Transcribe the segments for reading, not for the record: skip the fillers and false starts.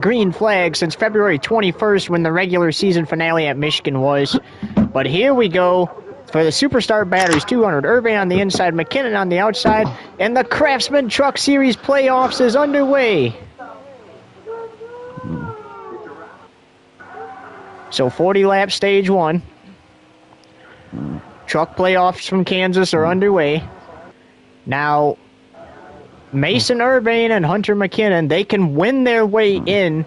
green flag since February 21st when the regular season finale at Michigan was. But here we go for the Superstar Batteries 200. Irvine on the inside, McKinnon on the outside, and the Craftsman Truck Series playoffs is underway. So 40 lap stage 1. Truck playoffs from Kansas are underway. Now, Mason Irvine and Hunter McKinnon, they can win their way in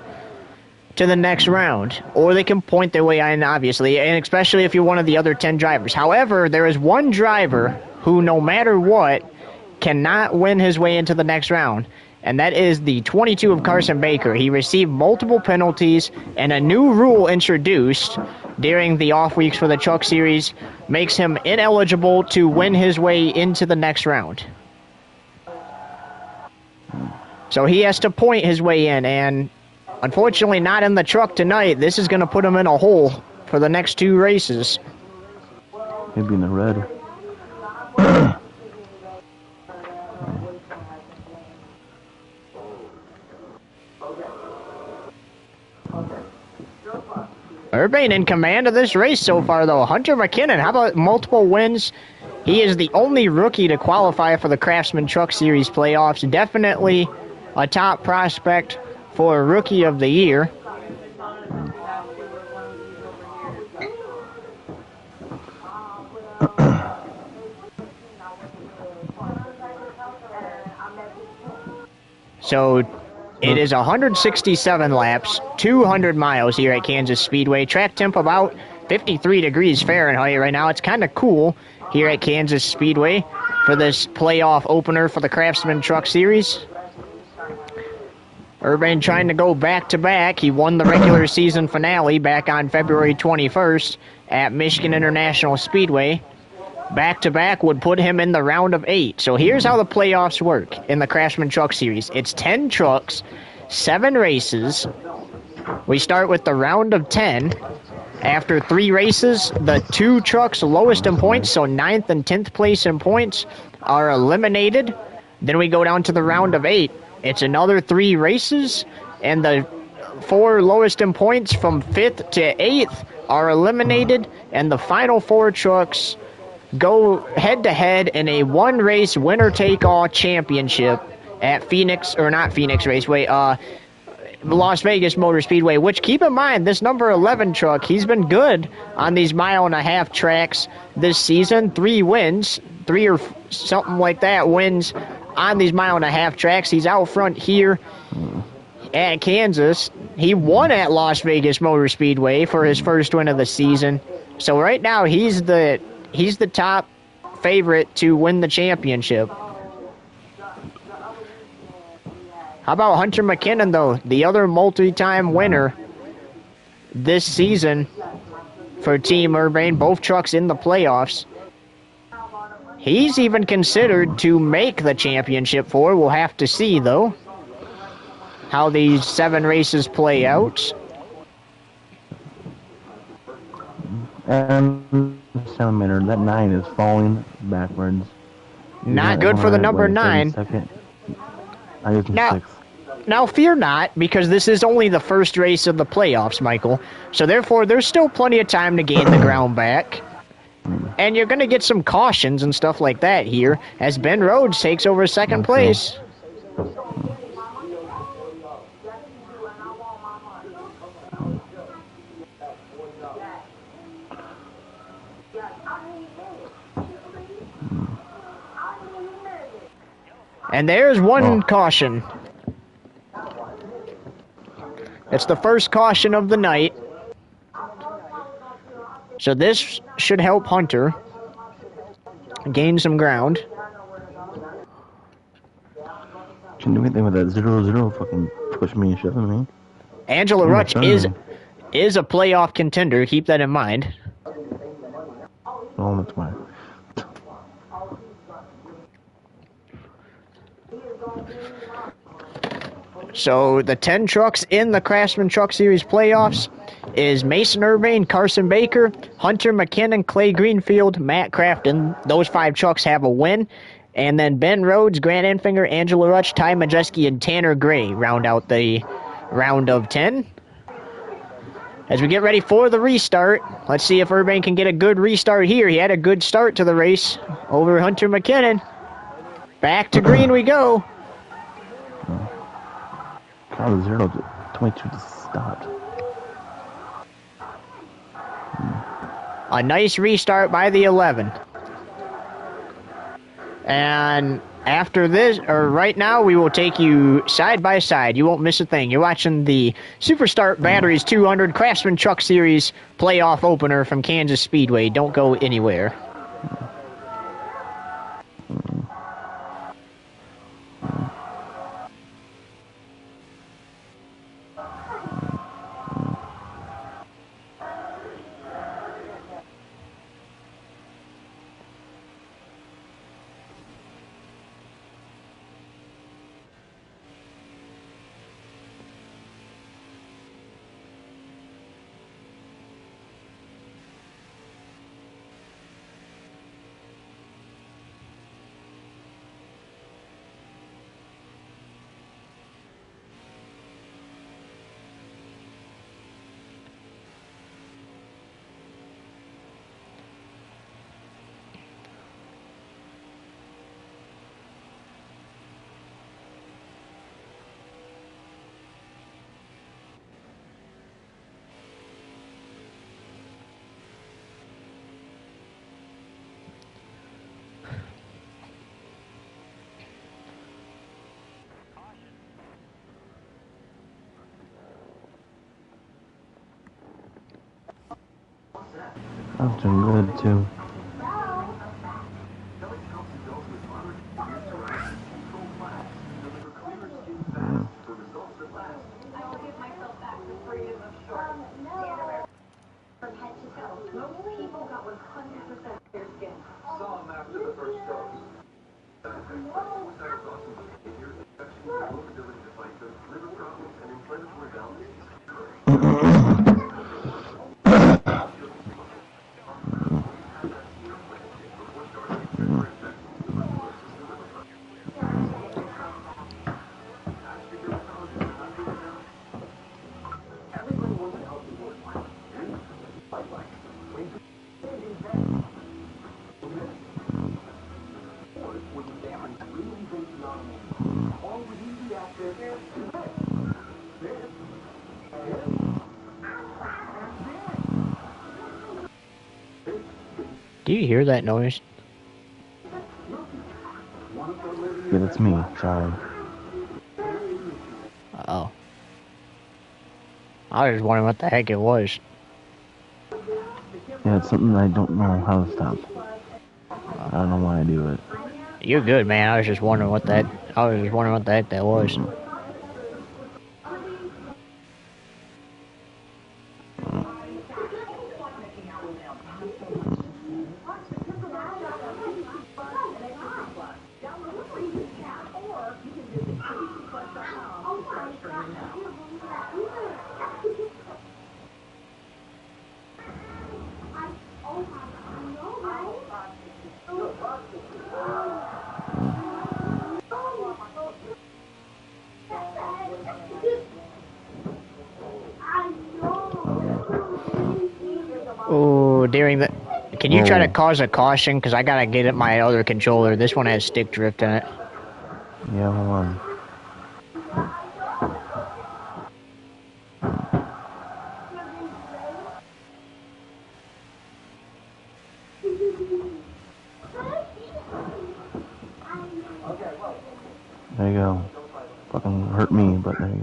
to the next round, or they can point their way in, obviously, and especially if you're one of the other 10 drivers. However, there is one driver who, no matter what, cannot win his way into the next round, and that is the 22 of Carson Baker. He received multiple penalties, and a new rule introduced during the off weeks for the Truck Series makes him ineligible to win his way into the next round. So he has to point his way in, and unfortunately not in the truck tonight. This is going to put him in a hole for the next 2 races. Maybe in the red. Irvine in command of this race so far, though. Hunter McKinnon, how about multiple wins? He is the only rookie to qualify for the Craftsman Truck Series playoffs. Definitely a top prospect for Rookie of the Year. So it is 167 laps, 200 miles here at Kansas Speedway. Track temp about 53 degrees Fahrenheit right now. It's kind of cool here at Kansas Speedway for this playoff opener for the Craftsman Truck Series. Irvine trying to go back-to-back. He won the regular season finale back on February 21st at Michigan International Speedway. Back-to-back would put him in the round of 8. So here's how the playoffs work in the Craftsman Truck Series. It's 10 trucks, 7 races. We start with the round of 10. After 3 races, the 2 trucks lowest in points, so 9th and 10th place in points, are eliminated. Then we go down to the round of 8. It's another 3 races, and the 4 lowest in points from 5th to 8th are eliminated, and the final 4 trucks go head-to-head in a 1-race winner-take-all championship at Las Vegas Motor Speedway, which, keep in mind, this number 11 truck, he's been good on these mile-and-a-half tracks this season. 3 wins, 3 or something like that, wins on these mile-and-a-half tracks. He's out front here at Kansas. He won at Las Vegas Motor Speedway for his first win of the season. So right now, he's the top favorite to win the championship. How about Hunter McKinnon, though? The other multi-time winner this season for Team Irvine, both trucks in the playoffs. He's even considered to make the championship for. We'll have to see, though, how these 7 races play out. And 7 minutes. That 9 is falling backwards. Not good for the number 9. Now, fear not, because this is only the first race of the playoffs, Michael. So, therefore, there's still plenty of time to gain the ground back. And you're going to get some cautions and stuff like that here, as Ben Rhodes takes over second place. And there's one caution. It's the first caution of the night. So this should help Hunter gain some ground. Can do anything with that 0-0 fucking push me and shoving me. Angela Rutsch is a playoff contender. Keep that in mind. Oh, that's fine. So the 10 trucks in the Craftsman Truck Series playoffs is Mason Irvine, Carson Baker, Hunter McKinnon, Clay Greenfield, Matt Crafton. Those 5 trucks have a win. And then Ben Rhodes, Grant Enfinger, Angela Rutsch, Ty Majeski, and Tanner Gray round out the round of 10. As we get ready for the restart, let's see if Urban can get a good restart here. He had a good start to the race over Hunter McKinnon. Back to green we go. Out of 0 to 22 to start. A nice restart by the 11. And after this, or right now, we will take you side by side. You won't miss a thing. You're watching the Superstart Batteries 200 Craftsman Truck Series playoff opener from Kansas Speedway. Don't go anywhere. I'm doing good too. Do you hear that noise? Yeah, that's me. Sorry. Uh-oh. I was just wondering what the heck it was. Yeah, it's something I don't know how to stop. I don't know why I do it. You're good, man. I was just wondering what the heck that was. Oh, during the... Can you try to cause a caution? Because I gotta get at my other controller. This one has stick drift in it. Yeah, hold on. There you go. Fucking hurt me, but there you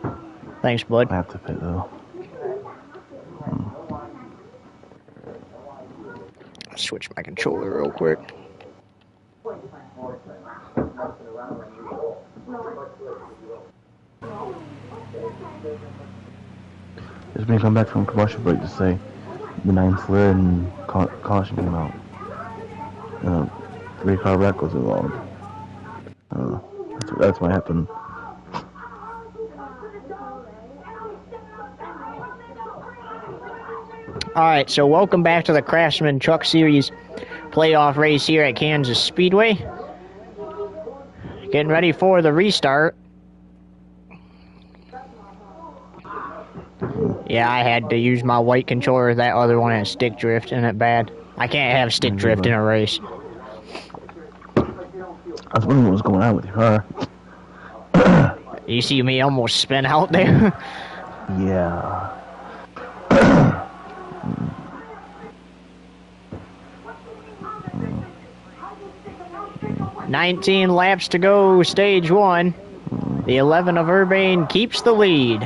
go. Thanks, bud. I have to pay though. I'll switch my controller real quick. Just when you come back from commercial break, just say the 9th slid and caution came out. 3-car wreck was involved. That's what happened. Alright, so welcome back to the Craftsman Truck Series playoff race here at Kansas Speedway. Getting ready for the restart. Yeah, I had to use my white controller. That other one has stick drift in it bad. I can't have stick drift in a race. I was wondering what was going on with your car. You see me almost spin out there? Yeah. 19 laps to go, stage 1. The 11 of Urbane keeps the lead.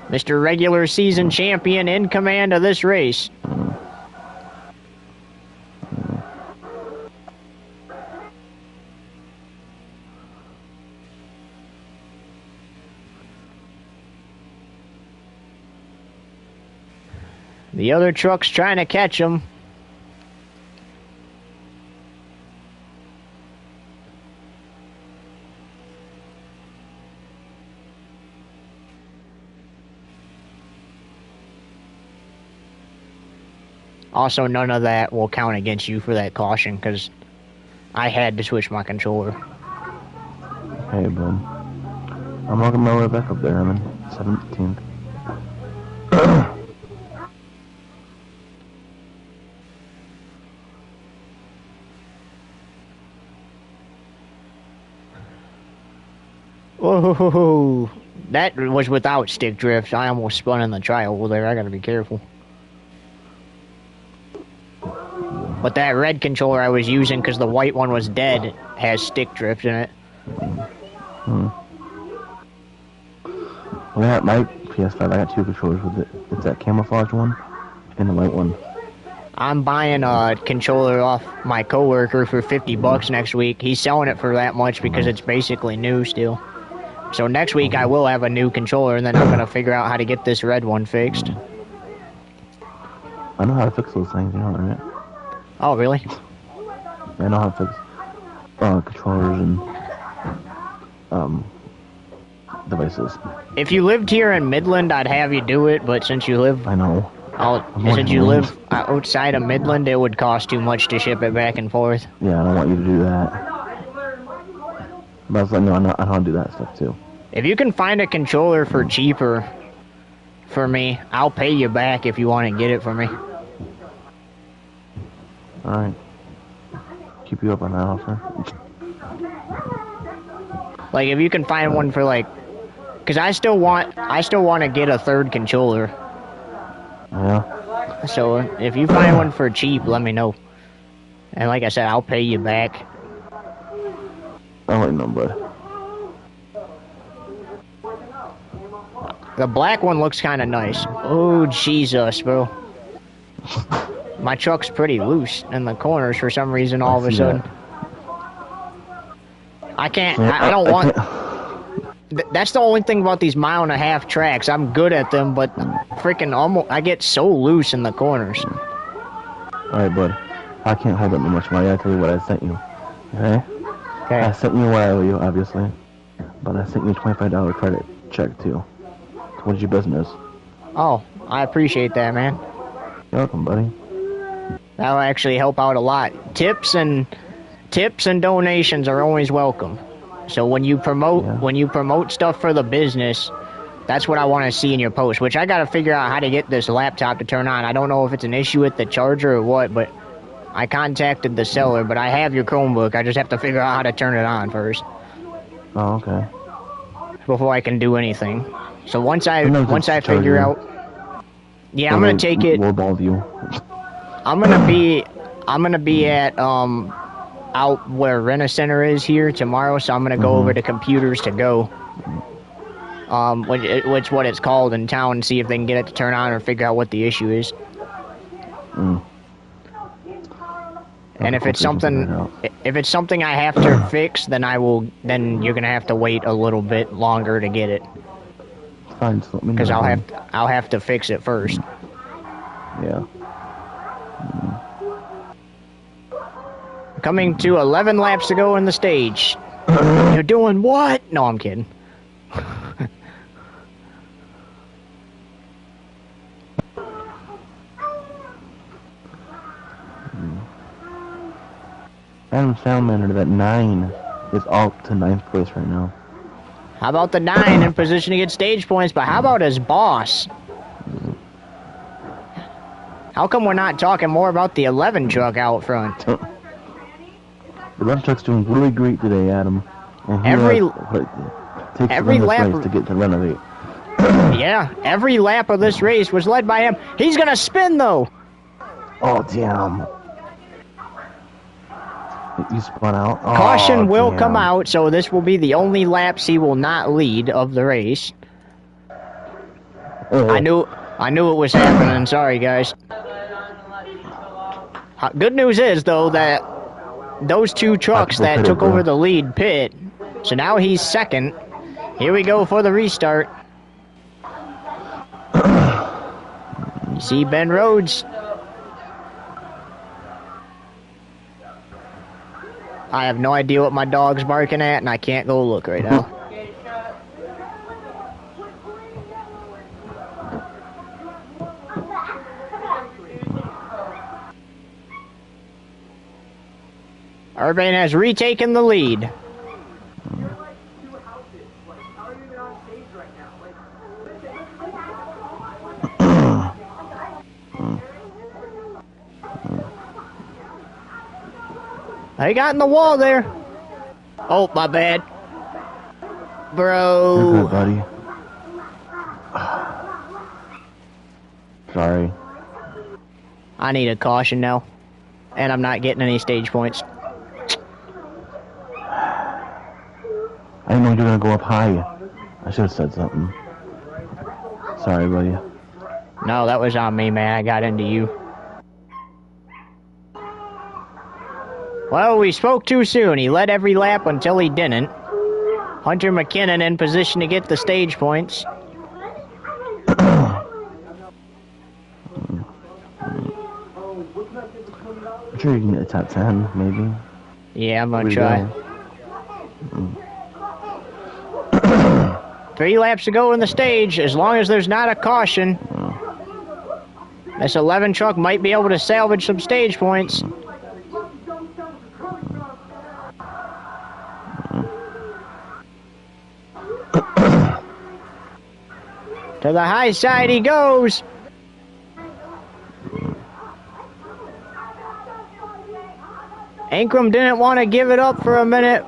Mr. Regular Season Champion in command of this race. The other truck's trying to catch him. Also, none of that will count against you for that caution, because I had to switch my controller. Hey, bud. I'm walking my way back up there. I'm in 17th. Whoa, that was without stick drift. I almost spun in the tri-oval there. I gotta be careful. But that red controller I was using, because the white one was dead, has stick drift in it. Well, yeah, my PS5, I got 2 controllers with it. It's that camouflage one and the white one. I'm buying a controller off my coworker for $50 next week. He's selling it for that much because it's basically new still. So next week I will have a new controller, and then I'm gonna figure out how to get this red one fixed. I know how to fix those things, you know that, right? Oh, really? I know how to fix controllers and devices. If you lived here in Midland, I'd have you do it, but since you live... I know. Since you live outside of Midland, it would cost too much to ship it back and forth. Yeah, I don't want you to do that. But I was like, no, I know how to do that stuff too. If you can find a controller for cheaper for me, I'll pay you back if you want to get it for me. Alright. Keep you up on that offer. Like, if you can find one for, like... Because I still want to get a third controller. Yeah. So, if you find one for cheap, let me know. And like I said, I'll pay you back. I'll let you know, bud. The black one looks kind of nice. Oh, Jesus, bro. My truck's pretty loose in the corners for some reason all of a sudden. I can't, I don't want... That's the only thing about these 1.5 mile tracks. I'm good at them, but freaking almost... I get so loose in the corners. Alright, bud. I can't hold up no much money. I tell you what I sent you. Okay? Okay. I sent you what I owe you, obviously. But I sent you a $25 credit check, too. What's your business? Oh, I appreciate that, man. You're welcome, buddy. That'll actually help out a lot. Tips and donations are always welcome. So when you promote stuff for the business, that's what I want to see in your post. Which I got to figure out how to get this laptop to turn on. I don't know if it's an issue with the charger or what, but I contacted the seller. But I have your Chromebook. I just have to figure out how to turn it on first. Oh, okay. Before I can do anything. So once I figure out, yeah, I'm gonna take it. I'm gonna be at out where Rent-A-Center is here tomorrow, so I'm gonna go over to Computers to Go, which what it's called in town, and see if they can get it to turn on or figure out what the issue is. And if it's something I have to fix, then you're gonna have to wait a little bit longer to get it. Fine, just let me know. Because I'll have to fix it first. Yeah. Coming to 11 laps to go in the stage. You're doing what? No, I'm kidding. Adam Salamander, that 9 is up to 9th place right now. How about the 9 in position to get stage points, but how about his boss? How come we're not talking more about the 11 truck out front? The 11 truck's doing really great today, Adam. And he takes every lap race to get to renovate. Yeah, every lap of this race was led by him. He's gonna spin though. Oh damn! You spun out. Oh, Caution will damn. come out, so this will be the only laps he will not lead of the race. Oh. I knew it was happening. Sorry, guys. Good news is though that those 2 trucks that took over the lead pit, so now he's second. Here we go for the restart. You see Ben Rhodes. I have no idea what my dog's barking at, and I can't go look right now. Urban has retaken the lead. He got in the wall there. Oh, my bad. Bro. You're good, buddy. Sorry. I need a caution now. And I'm not getting any stage points. I didn't know you were going to go up high. I should have said something. Sorry, buddy. No, that was on me, man. I got into you. Well, we spoke too soon. He led every lap until he didn't. Hunter McKinnon in position to get the stage points. I'm sure you can get a top 10, maybe. Yeah, I'm gonna try. 3 laps to go in the stage. As long as there's not a caution, this 11 truck might be able to salvage some stage points. To the high side he goes. Ankrum didn't want to give it up for a minute.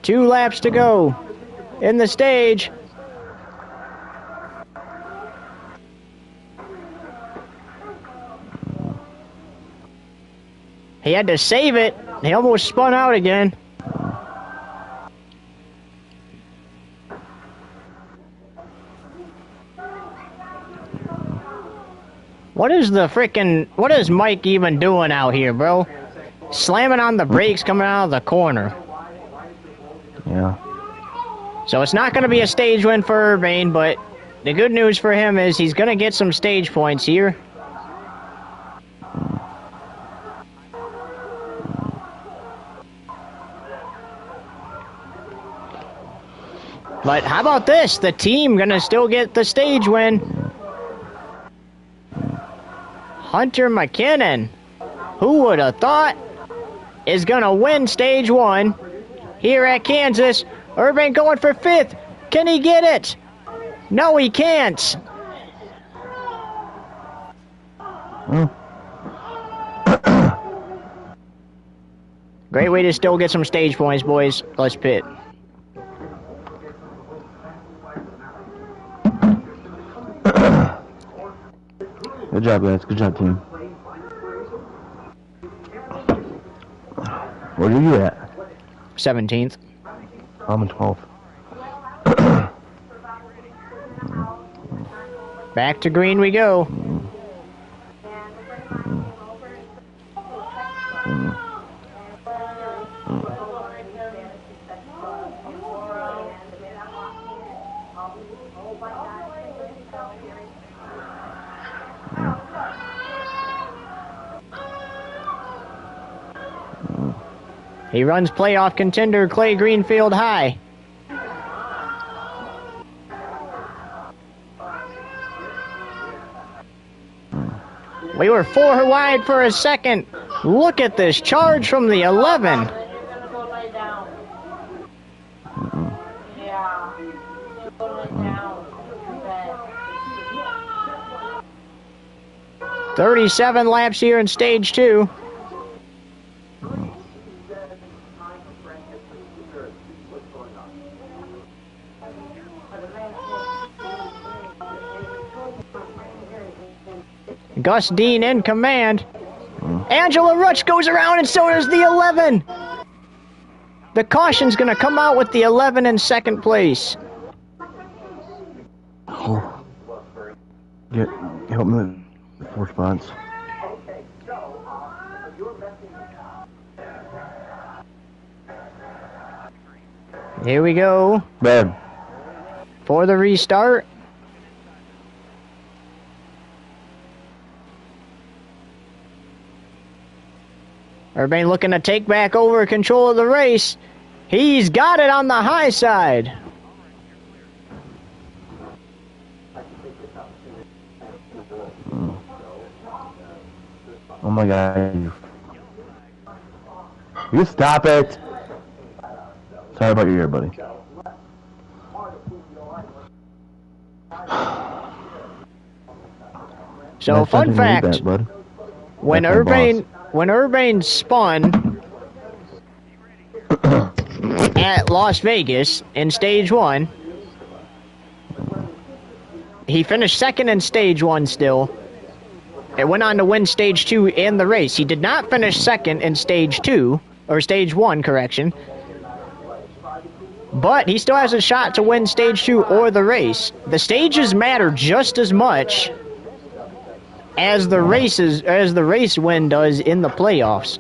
Two laps to go in the stage. He had to save it. He almost spun out again. What is Mike even doing out here, bro? Slamming on the brakes coming out of the corner. Yeah. So it's not going to be a stage win for Urbane, but the good news for him is he's going to get some stage points here. But how about this? The team going to still get the stage win. Hunter McKinnon, who would have thought, is going to win stage 1 here at Kansas. Urbane going for 5th. Can he get it? No, he can't. Great way to still get some stage points, boys. Let's pit. Good job, guys. Good job, team. Where are you at? 17th. I'm in 12th. Back to green we go. He runs playoff contender Clay Greenfield high. We were 4 wide for a second. Look at this charge from the 11. Mm-mm. 37 laps here in stage 2. Gus Dean in command. Angela Rutsch goes around, and so does the 11. The caution's going to come out with the 11 in second place. Oh. Help me with 4 spots. Here we go. Bad. For the restart. Urbane looking to take back over control of the race. He's got it on the high side. Oh my God. You stop it. Sorry about your ear, buddy. So, Nice fun judging fact, lead, bud. when That's my Urbane spun at Las Vegas in stage 1, he finished second in stage 1 still. It went on to win stage 2 and the race. He did not finish second in stage 2, or stage 1, correction. But he still has a shot to win stage 2 or the race. The stages matter just as much as the race win does in the playoffs.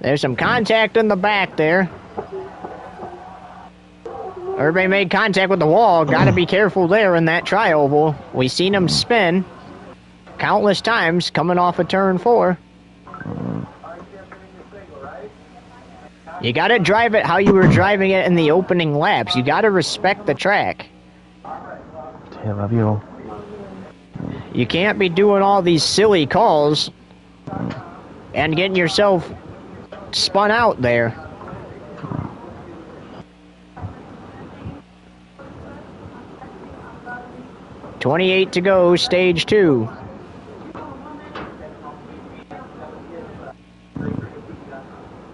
There's some contact in the back there. Urbane made contact with the wall. Got to be careful there in that tri-oval. We seen him spin countless times coming off of turn 4. You got to drive it how you were driving it in the opening laps. You got to respect the track. I love you. You can't be doing all these silly calls and getting yourself spun out there. .28 to go, stage 2.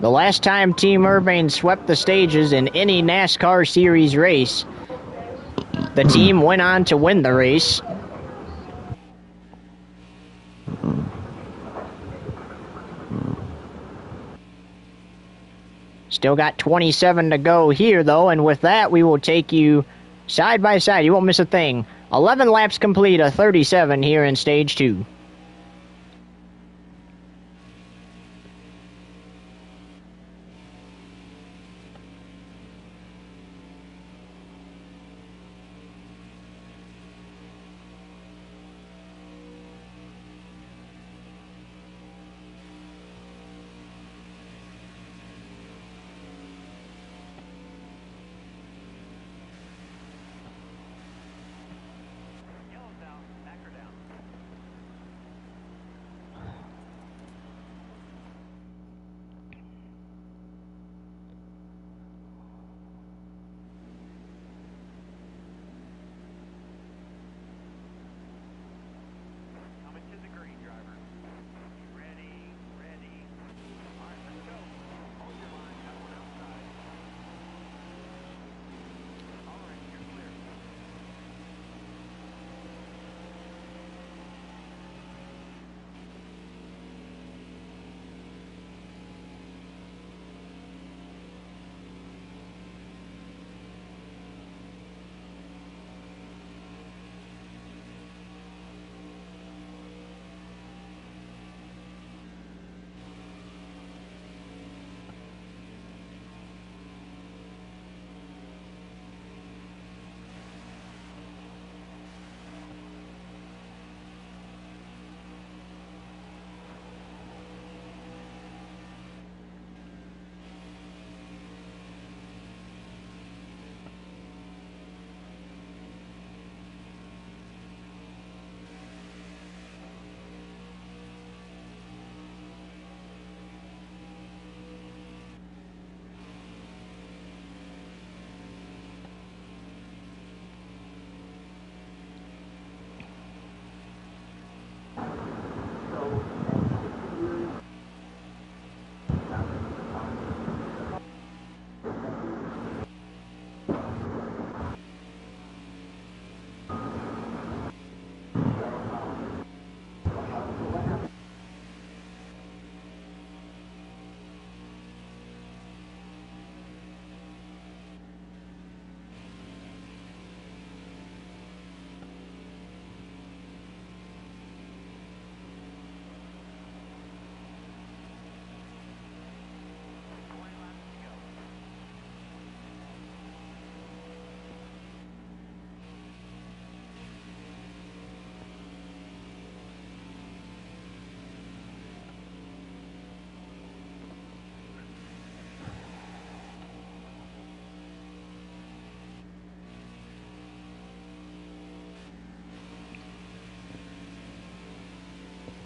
The last time Team Urbane swept the stages in any NASCAR Series race, the team went on to win the race. Still got 27 to go here, though, and with that, we will take you side by side. You won't miss a thing. 11 laps complete, a 37 here in stage 2.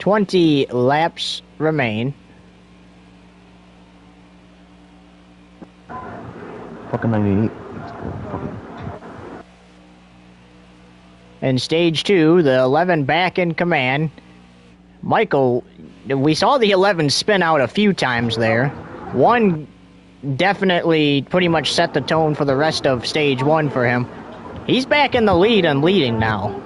20 laps remain. Fucking 98. Let's go. Fucking. In stage 2, the 11 back in command. Michael, we saw the 11 spin out a few times there. One definitely pretty much set the tone for the rest of stage 1 for him. He's back in the lead and leading now.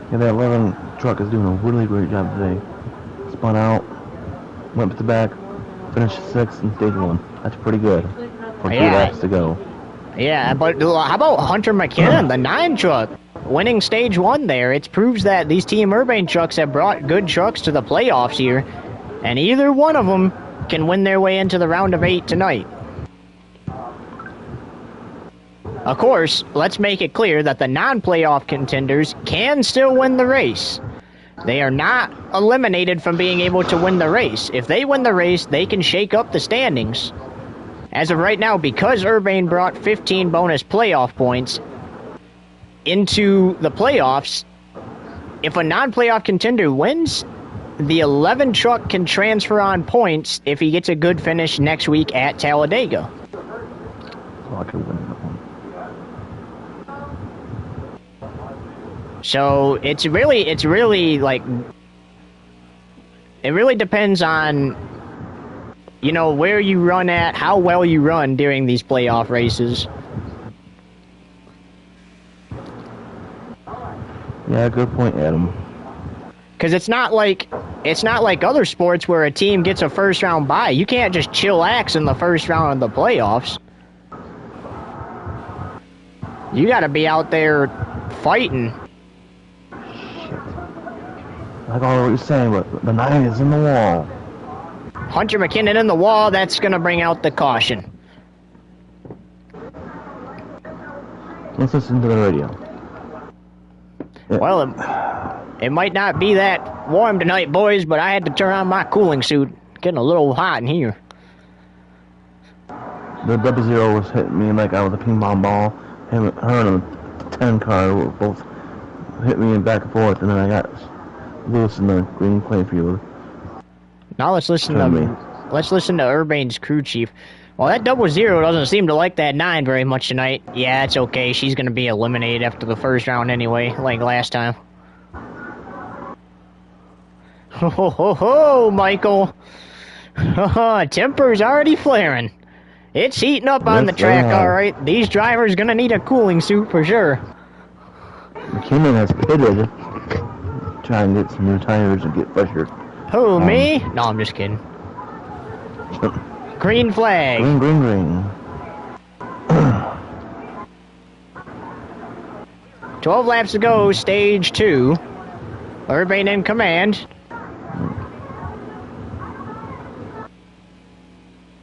Yeah, that 11 truck is doing a really great job today. Spun out, went to the back, finished 6th in stage 1. That's pretty good for 2 laps to go. Yeah, but how about Hunter McKinnon, the 9 truck, winning stage 1 there? It proves that these Team Urbane trucks have brought good trucks to the playoffs here, and either one of them can win their way into the round of 8 tonight. Of course, let's make it clear that the non-playoff contenders can still win the race. They are not eliminated from being able to win the race. If they win the race, they can shake up the standings. As of right now, because Urbane brought 15 bonus playoff points into the playoffs, if a non-playoff contender wins, the 11 truck can transfer on points if he gets a good finish next week at Talladega. Oh, I could win that one. So it really depends on, you know, where you run at, how well you run during these playoff races. Yeah, good point, Adam. Because it's not like other sports where a team gets a first round bye. You can't just chillax in the first round of the playoffs. You got to be out there fighting. Like all what you're saying, but the 9 is in the wall. Hunter McKinnon in the wall, that's going to bring out the caution. Let's listen to the radio. Yeah. Well, it might not be that warm tonight, boys, but I had to turn on my cooling suit. Getting a little hot in here. The double zero was hitting me like I was a ping pong ball. Her and the 10 car were both hit me back and forth, and then I got loose in the green playfield. Now let's listen to Urbane's crew chief. Well, that double zero doesn't seem to like that 9 very much tonight. Yeah, it's okay. She's going to be eliminated after the first round anyway, like last time. Ho, ho, ho, ho, Michael. Temper's already flaring. It's heating up on the track, all right. These drivers going to need a cooling suit for sure. McKinnon has pitted. Try and get some new tires and get fresher. Who, me? No, I'm just kidding. Green flag. Green, green, green. 12 laps to go, stage 2. Urbane in command.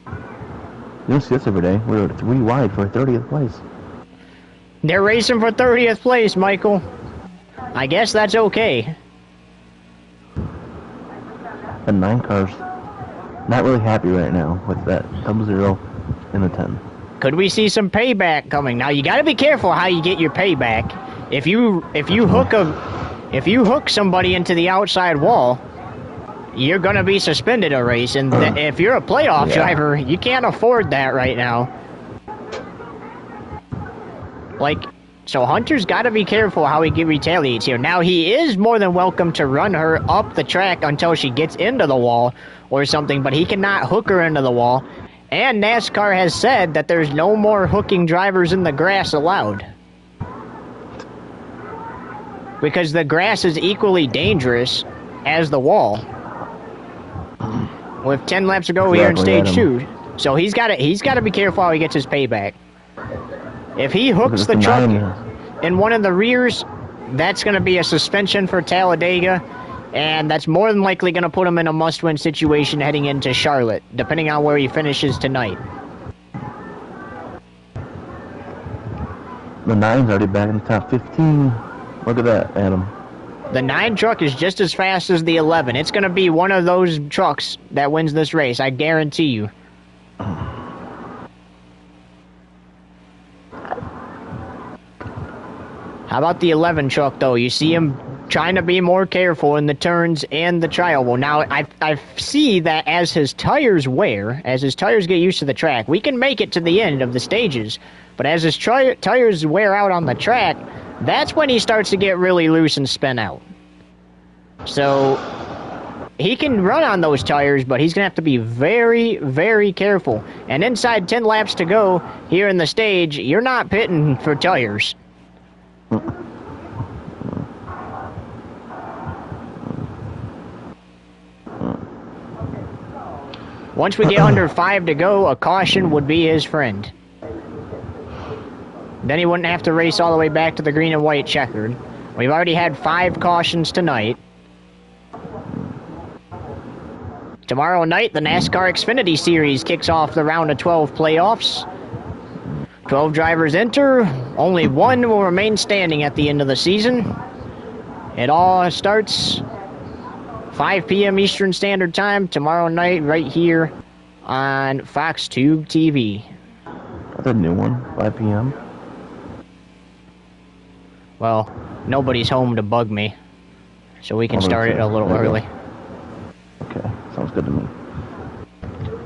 You don't see us every day. We were 3 wide for 30th place. They're racing for 30th place, Michael. I guess that's okay. The 9 cars. Not really happy right now with that double zero and the 10. Could we see some payback coming? Now you got to be careful how you get your payback. If you hook somebody into the outside wall, you're gonna be suspended a race. And if you're a playoff driver, you can't afford that right now. So Hunter's got to be careful how he retaliates here. Now he is more than welcome to run her up the track until she gets into the wall or something, but he cannot hook her into the wall. And NASCAR has said that there's no more hooking drivers in the grass allowed. Because the grass is equally dangerous as the wall. With 10 laps to go here in stage 2. So he's got to be careful how he gets his payback. If he hooks the truck in one of the rears, that's going to be a suspension for Talladega, and that's more than likely going to put him in a must-win situation heading into Charlotte, depending on where he finishes tonight. The 9's already back in the top 15. Look at that, Adam. The 9 truck is just as fast as the 11. It's going to be one of those trucks that wins this race, I guarantee you. How about the 11 truck, though? You see him trying to be more careful in the turns and the trial. Well, now I see that as his tires wear, as his tires get used to the track, we can make it to the end of the stages. But as his tires wear out on the track, that's when he starts to get really loose and spin out. So he can run on those tires, but he's going to have to be very, very careful. And inside 10 laps to go here in the stage, you're not pitting for tires. Once we get under 5 to go, a caution would be his friend. Then he wouldn't have to race all the way back to the green and white checkered. We've already had 5 cautions tonight. Tomorrow night, the NASCAR Xfinity Series kicks off the round of 12 playoffs. 12 drivers enter. Only one will remain standing at the end of the season. It all starts 5 p.m. Eastern Standard Time tomorrow night right here on Fox Tube TV. That's a new one, 5 p.m. Well, nobody's home to bug me, so we can start it a little early. Okay, sounds good to me.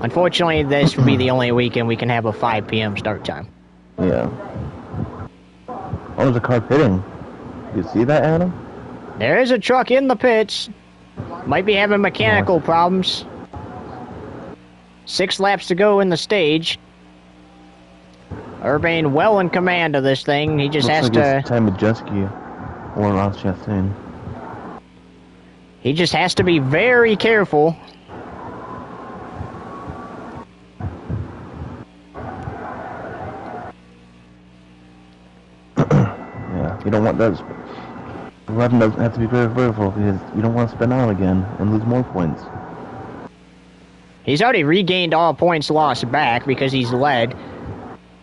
Unfortunately, this will be the only weekend we can have a 5 p.m. start time. Yeah. Oh, there's a car pitting. You see that, Adam? There is a truck in the pits. Might be having mechanical problems. 6 laps to go in the stage. Urbane well in command of this thing. He just has to... Time Majeski or Ross Chastain. He just has to be very careful. Yeah, you don't want those. 11 doesn't have to be very careful because you don't want to spin out again and lose more points. He's already regained all points lost back because he's led.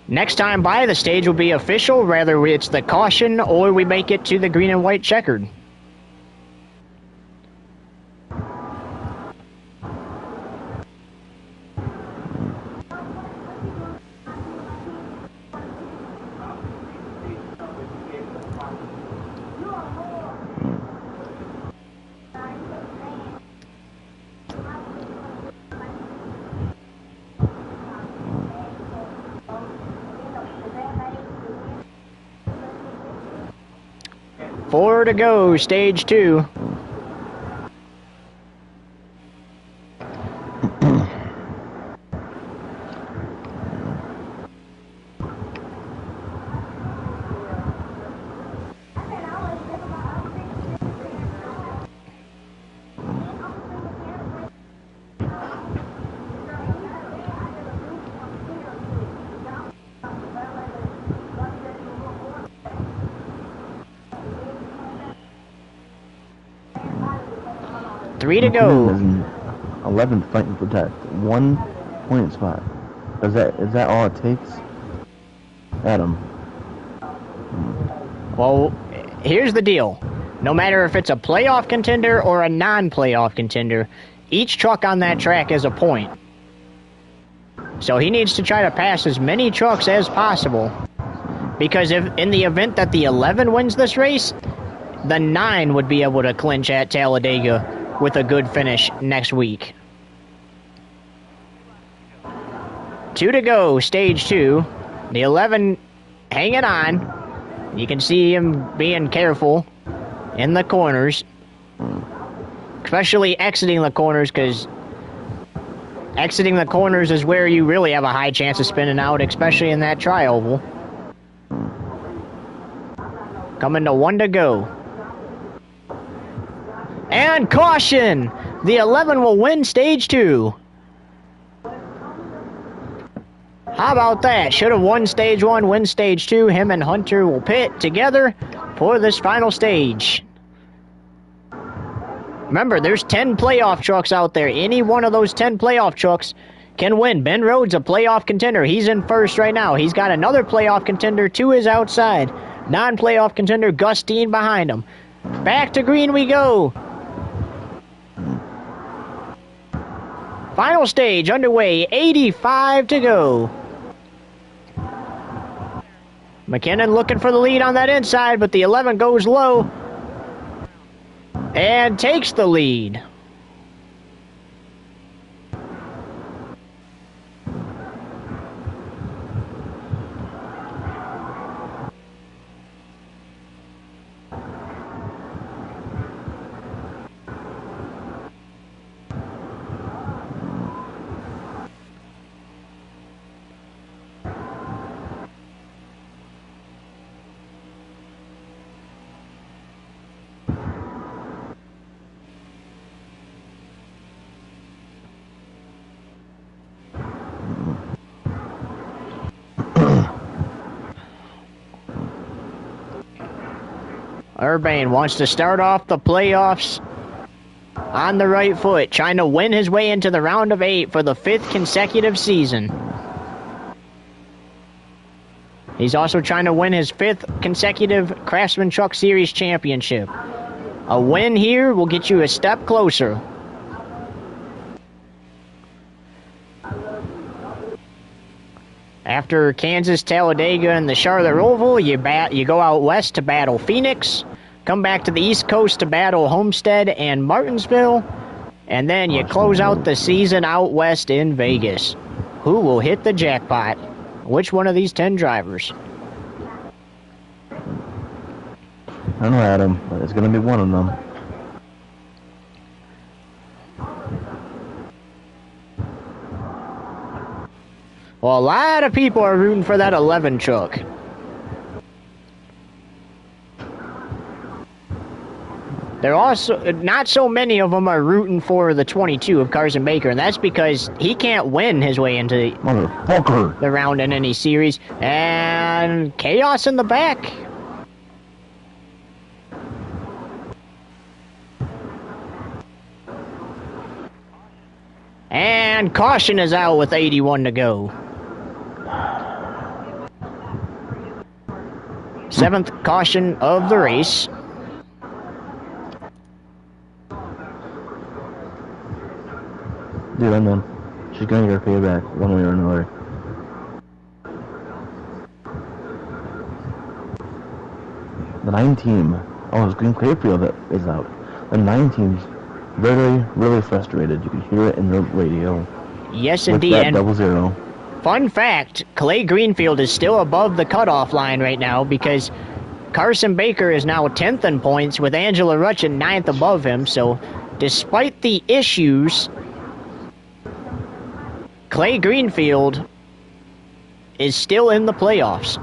Next time by, the stage will be official, whether it's the caution or we make it to the green and white checkered. Four to go, stage 2. Three to go. 11th fighting for that 1 point spot. Is that all it takes? Adam. Well, here's the deal. No matter if it's a playoff contender or a non-playoff contender, each truck on that track is a point. So he needs to try to pass as many trucks as possible. Because if in the event that the 11 wins this race, the 9 would be able to clinch at Talladega with a good finish next week. 2 to go, stage 2. The 11 hanging on. You can see him being careful in the corners. Especially exiting the corners, because exiting the corners is where you really have a high chance of spinning out, especially in that tri-oval. Coming to 1 to go. And caution! The 11 will win stage 2. How about that? Should have won stage 1, win stage 2. Him and Hunter will pit together for this final stage. Remember, there's 10 playoff trucks out there. Any one of those 10 playoff trucks can win. Ben Rhodes, a playoff contender. He's in first right now. He's got another playoff contender to his outside. Non-playoff contender Gus Dean behind him. Back to green we go. Final stage underway, 85 to go. McKinnon looking for the lead on that inside, but the 11 goes low. and takes the lead. Urbane wants to start off the playoffs on the right foot, trying to win his way into the round of 8 for the 5th consecutive season. He's also trying to win his 5th consecutive Craftsman Truck Series championship. A win here will get you a step closer. After Kansas, Talladega, and the Charlotte Roval, you go out west to battle Phoenix, come back to the East Coast to battle Homestead and Martinsville, and then you close out the season out west in Vegas. Who will hit the jackpot? Which one of these 10 drivers? I don't know, Adam, but it's going to be one of them. Well, a lot of people are rooting for that 11 truck. There also, not so many of them are rooting for the 22 of Carson Baker, and that's because he can't win his way into the round in any series. And chaos in the back. And caution is out with 81 to go. 7th caution of the race. Dude, I know. She's gonna get her payback one way or another. The 9 team. Oh, it's Green Clayfield that is out. The 9 team's really, really frustrated. You can hear it in the radio. Yes, with indeed. That and 0-0. Fun fact, Clay Greenfield is still above the cutoff line right now because Carson Baker is now 10th in points with Angela Rutchin 9th above him. So despite the issues, Clay Greenfield is still in the playoffs.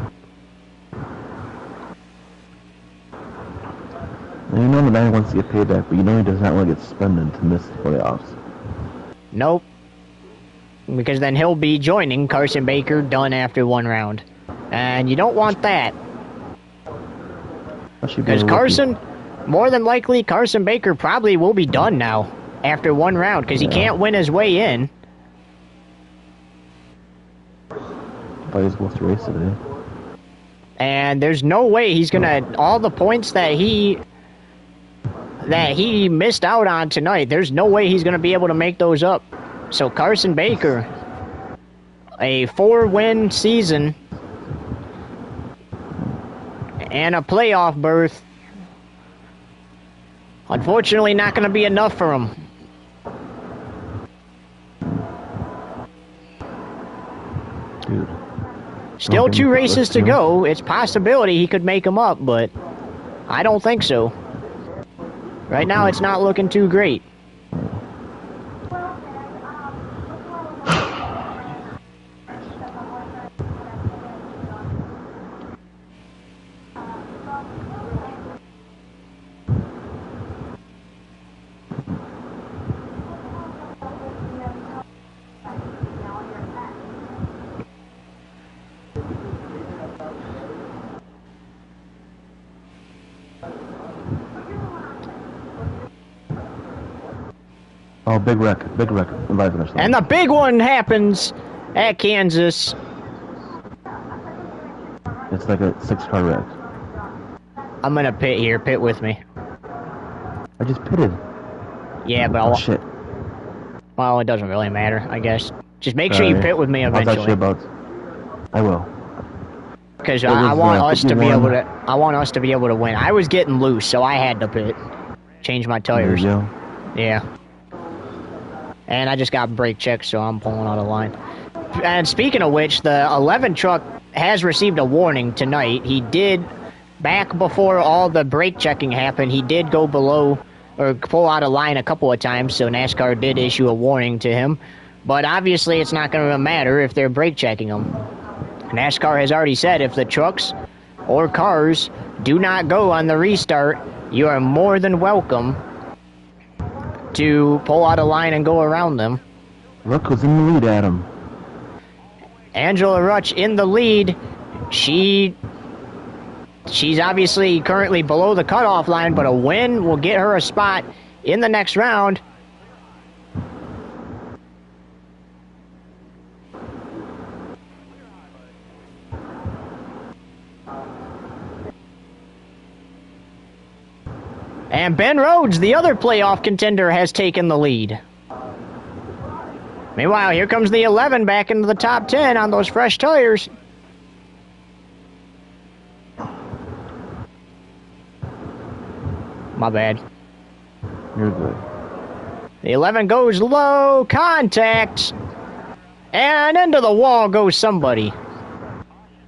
And you know the 9 wants to get payback, but you know he does not want to get suspended to miss the playoffs. Nope. Because then he'll be joining Carson Baker done after 1 round. And you don't want that. Because Carson, more than likely, Carson Baker probably will be done now after 1 round because he can't win his way in. But he's supposed to race today. And there's no way he's gonna, all the points that he missed out on tonight, there's no way he's gonna be able to make those up. So Carson Baker, a 4-win season and a playoff berth, unfortunately not gonna be enough for him. Dude. Still 2 races to go. It's possibility he could make them up, but I don't think so. Right now, it's not looking too great. Oh, big wreck. And the big one happens at Kansas. It's like a 6-car wreck. I'm gonna pit here. Pit with me. I just pitted. Yeah, but Oh, shit. Well, it doesn't really matter, I guess. Just make sure you pit with me eventually. I will. Because I want us to be able to. I want us to be able to win. I was getting loose, so I had to pit. change my tires. There you go. Yeah. And I just got brake checked, so I'm pulling out of line. And speaking of which, the 11 truck has received a warning tonight. He did, back before all the brake checking happened, he did go below or pull out of line a couple of times, so NASCAR did issue a warning to him. But obviously it's not going to matter if they're brake checking him. NASCAR has already said if the trucks or cars do not go on the restart, you are more than welcome to pull out of line and go around them. Look who's in the lead, Adam. Angela Rutsch in the lead. She's obviously currently below the cutoff line, but a win will get her a spot in the next round. And Ben Rhodes, the other playoff contender, has taken the lead. Meanwhile, here comes the 11 back into the top 10 on those fresh tires. My bad. You're good. The 11 goes low, contact, and into the wall goes somebody.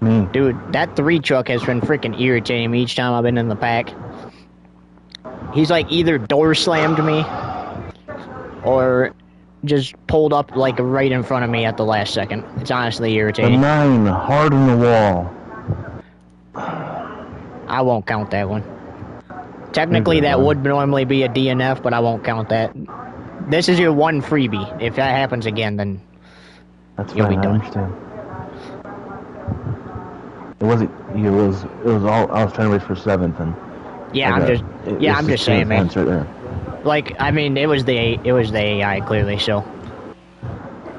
Me. Dude, that 3 truck has been freaking irritating me each time I've been in the pack. He's like either door slammed me or just pulled up like right in front of me at the last second. It's honestly The irritating. 9, hard in the wall. I won't count that one. Technically, that would normally be a DNF, but I won't count that. This is your one freebie. If that happens again, then That's you'll fine, be done. I understand. It wasn't. It was all. I was trying to race for 7th, and Yeah, I I'm got- just. it- Yeah, it's I'm the just saying, two man. points right there. Like, I mean, it was the AI clearly. So,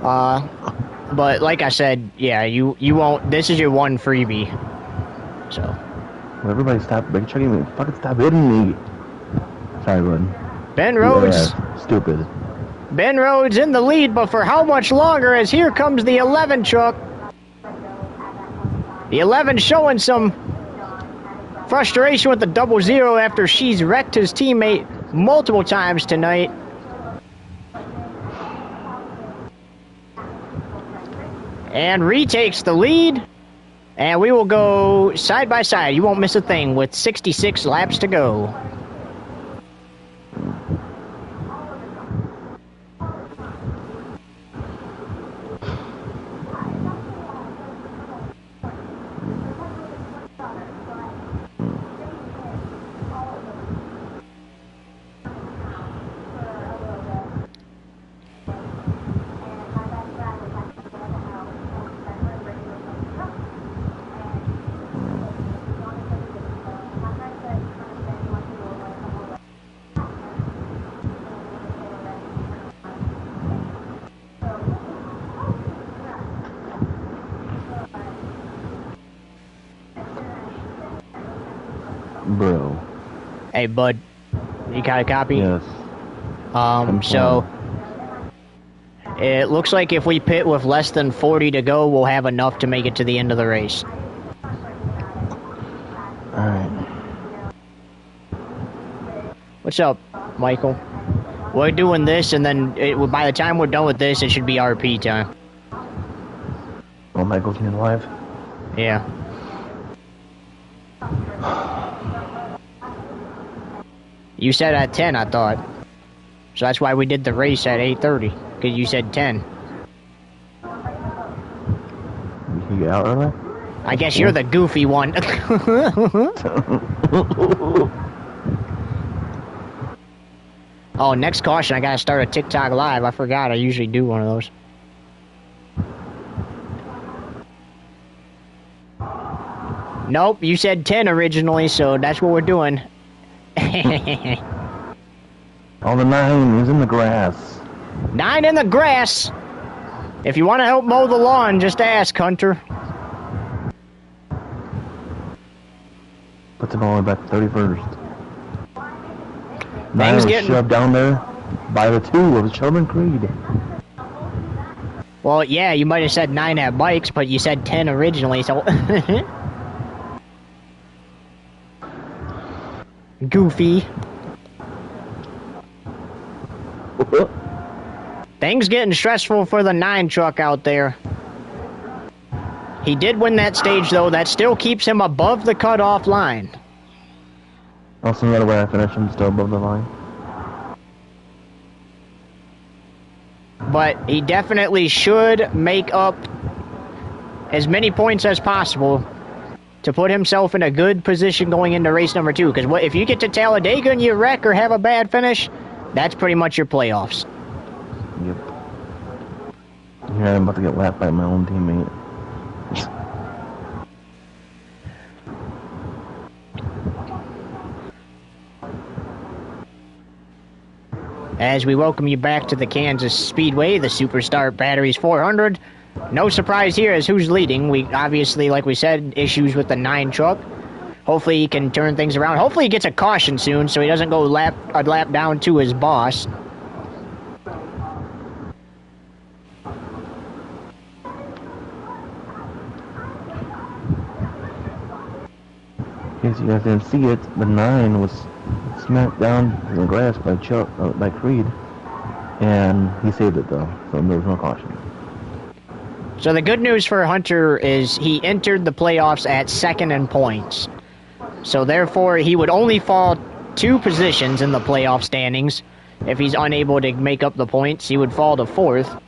but like I said, yeah, you won't. This is your one freebie. So. Well, everybody stop brake checking me. Fucking stop hitting me. Sorry, bud. Ben Rhodes. Yeah, stupid. Ben Rhodes in the lead, but for how much longer? As here comes the 11 truck. The 11 showing some frustration with the 00 after she's wrecked his teammate multiple times tonight. And retakes the lead. And we will go side by side. You won't miss a thing with 66 laps to go. Bro. Hey, bud, you got a copy? Yes. So it looks like if we pit with less than 40 to go, we'll have enough to make it to the end of the race. Alright. What's up, Michael? We're doing this, and then by the time we're done with this, it should be RP time. Oh, Michael's in live. Yeah. You said at 10, I thought. So that's why we did the race at 8:30, because you said 10. You get out early? I guess you're the goofy one. Oh, next caution, I gotta start a TikTok live. I forgot, I usually do one of those. Nope, you said 10 originally, so that's what we're doing. Oh, the 9 is in the grass. 9 in the grass. If you want to help mow the lawn, just ask, Hunter. Puts it all the way back to 31st. 9 Things was getting- shoved down there by the 2 of Sheldon Creed. Well, yeah, you might have said 9 at bikes, but you said 10 originally, so... Goofy. Things getting stressful for the 9 truck out there. He did win that stage, though. That still keeps him above the cutoff line. Also, no matter where I finish, I'm still above the line. But he definitely should make up as many points as possible to put himself in a good position going into race number 2. Because if you get to Talladega and you wreck or have a bad finish, that's pretty much your playoffs. Yep. Here I'm about to get lapped by my own teammate. As we welcome you back to the Kansas Speedway, the Superstar Batteries 400. No surprise here as who's leading. We obviously, like we said, issues with the 9 truck. Hopefully he can turn things around. Hopefully he gets a caution soon so he doesn't go a lap down to his boss. In case you guys didn't see it, the 9 was smacked down in the grass by Creed, and he saved it though, so there was no caution. So the good news for Hunter is he entered the playoffs at 2nd in points. So therefore he would only fall 2 positions in the playoff standings. If he's unable to make up the points, he would fall to 4th.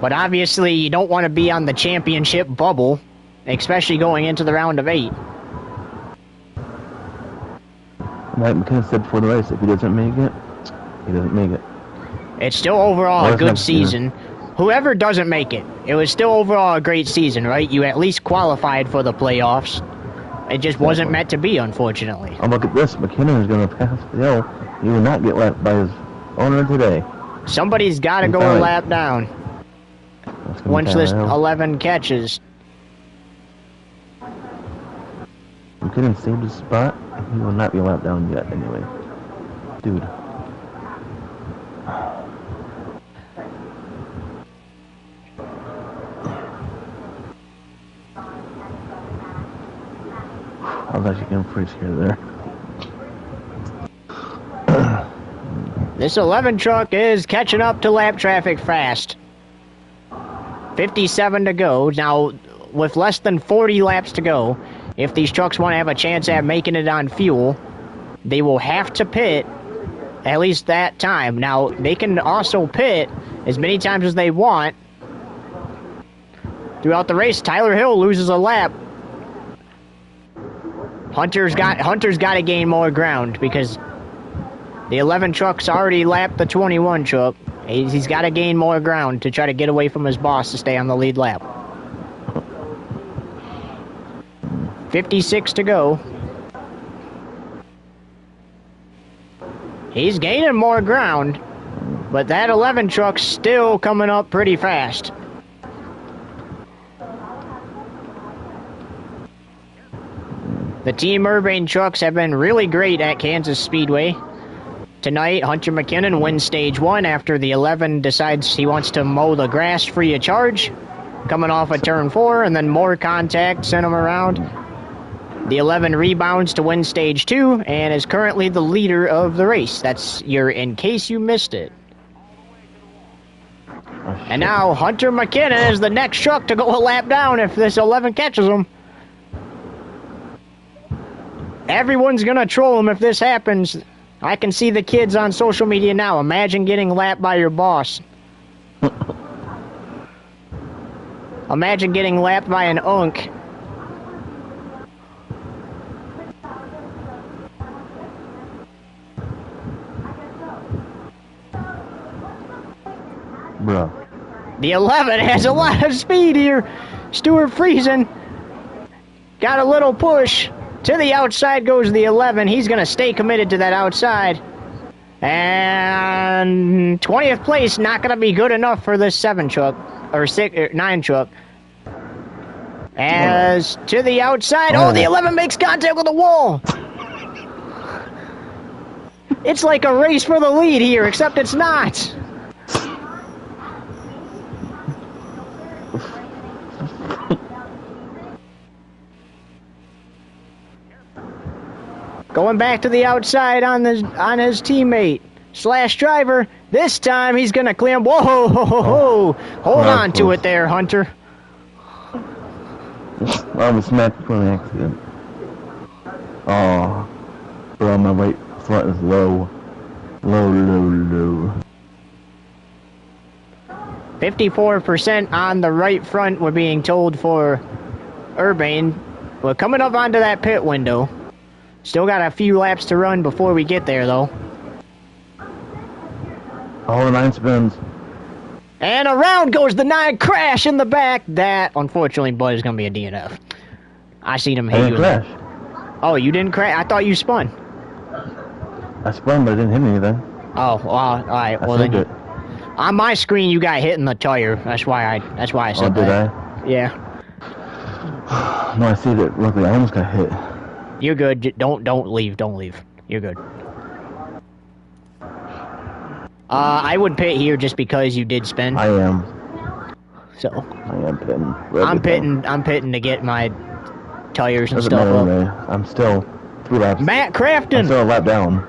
But obviously you don't want to be on the championship bubble, especially going into the round of 8. Like McKinnon said before the race, if he doesn't make it, he doesn't make it. It's still overall a good season. Whoever doesn't make it, it was still overall a great season, right? You at least qualified for the playoffs. It just wasn't meant to be, unfortunately. Oh, look at this. McKinnon is going to pass the hill. He will not get lapped by his owner today. Somebody's got to go a lap down once this 11 catches. McKinnon saved his spot. He will not be a lap down yet, anyway. Dude. I was actually getting pretty scared there. This 11 truck is catching up to lap traffic fast. 57 to go. Now, with less than 40 laps to go, if these trucks want to have a chance at making it on fuel, they will have to pit at least that time. Now, they can also pit as many times as they want throughout the race. Tyler Hill loses a lap. Hunter's got to gain more ground because the 11 truck's already lapped the 21 truck. He's got to gain more ground to try to get away from his boss to stay on the lead lap. 56 to go. He's gaining more ground, but that 11 truck's still coming up pretty fast. The Team Urbane trucks have been really great at Kansas Speedway. Tonight, Hunter McKinnon wins stage 1 after the 11 decides he wants to mow the grass free of charge, coming off of turn 4, and then more contact sent him around. The 11 rebounds to win stage 2 and is currently the leader of the race. That's your in case you missed it. And now Hunter McKinnon is the next truck to go a lap down if this 11 catches him. Everyone's going to troll him if this happens. I can see the kids on social media now. Imagine getting lapped by your boss. Imagine getting lapped by an unk. Bro. The 11 has a lot of speed here. Stuart Friesen got a little push. To the outside goes the 11. He's going to stay committed to that outside. And 20th place, not going to be good enough for this 7 truck, or 9 truck. As to the outside, the 11 makes contact with the wall. It's like a race for the lead here, except it's not. Going back to the outside on his teammate. slash driver. This time he's going to clear him. Whoa, ho, ho, ho, ho. Hold on to it there, Hunter. I was smacked for an accident. Oh, bro, my right front is low. Low. 54% on the right front, we're being told for Urbane. We're coming up onto that pit window. Still got a few laps to run before we get there, though. All the 9 spins. And around goes the 9, crash in the back. That, unfortunately, Bud, is going to be a DNF. I seen him hit you. I didn't crash. Oh, you didn't crash? I thought you spun. I spun, but I didn't hit anything. Oh, well, all right. Well, then, on my screen, you got hit in the tire. That's why I said did that. I? Yeah. No, I see that. Luckily, I almost got hit. You're good. Don't leave. Don't leave. You're good. I would pit here just because you did spin. I am. So. I am pitting. I'm pitting to get my tires and Doesn't stuff matter up. anyway. I'm still 3 laps. Matt Crafton. I'm still a lap down.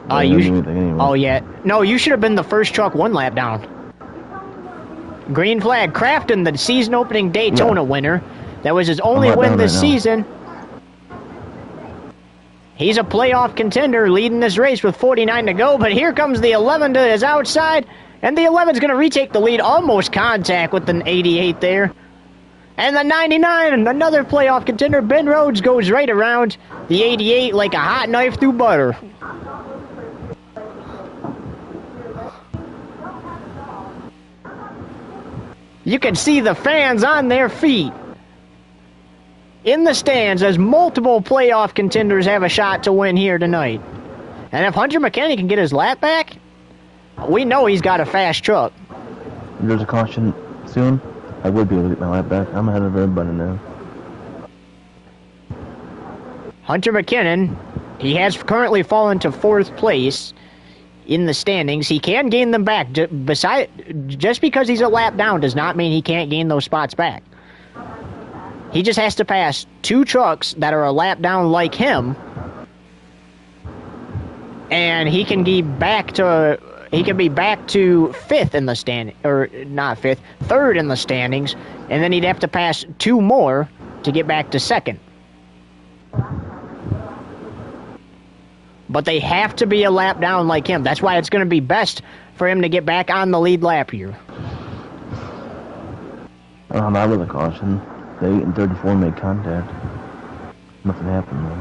Anyway. Oh yeah. No, you should have been the first truck 1 lap down. Green flag. Crafton, the season opening Daytona winner. That was his only win this season. He's a playoff contender leading this race with 49 to go, but here comes the 11 to his outside, and the 11's going to retake the lead, almost contact with an 88 there. And the 99, another playoff contender, Ben Rhodes, goes right around the 88 like a hot knife through butter. You can see the fans on their feet in the stands as multiple playoff contenders have a shot to win here tonight. And if Hunter McKinney can get his lap back, we know he's got a fast truck. If there's a caution soon, I would be able to get my lap back. I'm ahead of everybody now. Hunter McKinnon, he has currently fallen to 4th place in the standings. He can gain them back. Just because he's a lap down does not mean he can't gain those spots back. He just has to pass 2 trucks that are a lap down like him, and he can be back to 5th in the standing, or not 5th, 3rd in the standings, and then he'd have to pass 2 more to get back to 2nd. But they have to be a lap down like him. That's why it's going to be best for him to get back on the lead lap here. Not with a caution. The 8 and 34 made contact. Nothing happened though.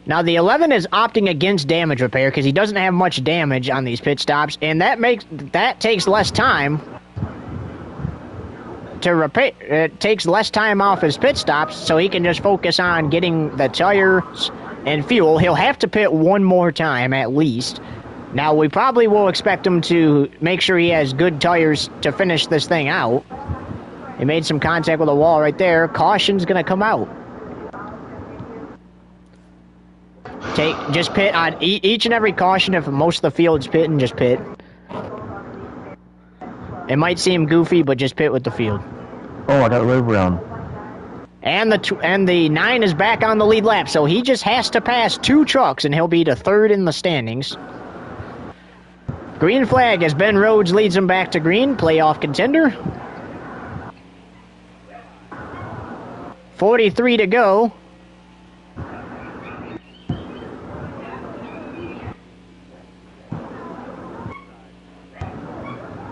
Now the 11 is opting against damage repair because he doesn't have much damage on these pit stops, and that takes less time to repair. It takes less time off his pit stops, so he can just focus on getting the tires and fuel. He'll have to pit 1 more time at least. Now we probably will expect him to make sure he has good tires to finish this thing out. He made some contact with a wall right there. Caution's going to come out. Just pit on each and every caution. If most of the field's pitting, just pit. It might seem goofy, but just pit with the field. Oh, I got a road around. And the 9 is back on the lead lap, so he just has to pass 2 trucks, and he'll be to 3rd in the standings. Green flag as Ben Rhodes leads him back to green. Playoff contender. 43 to go.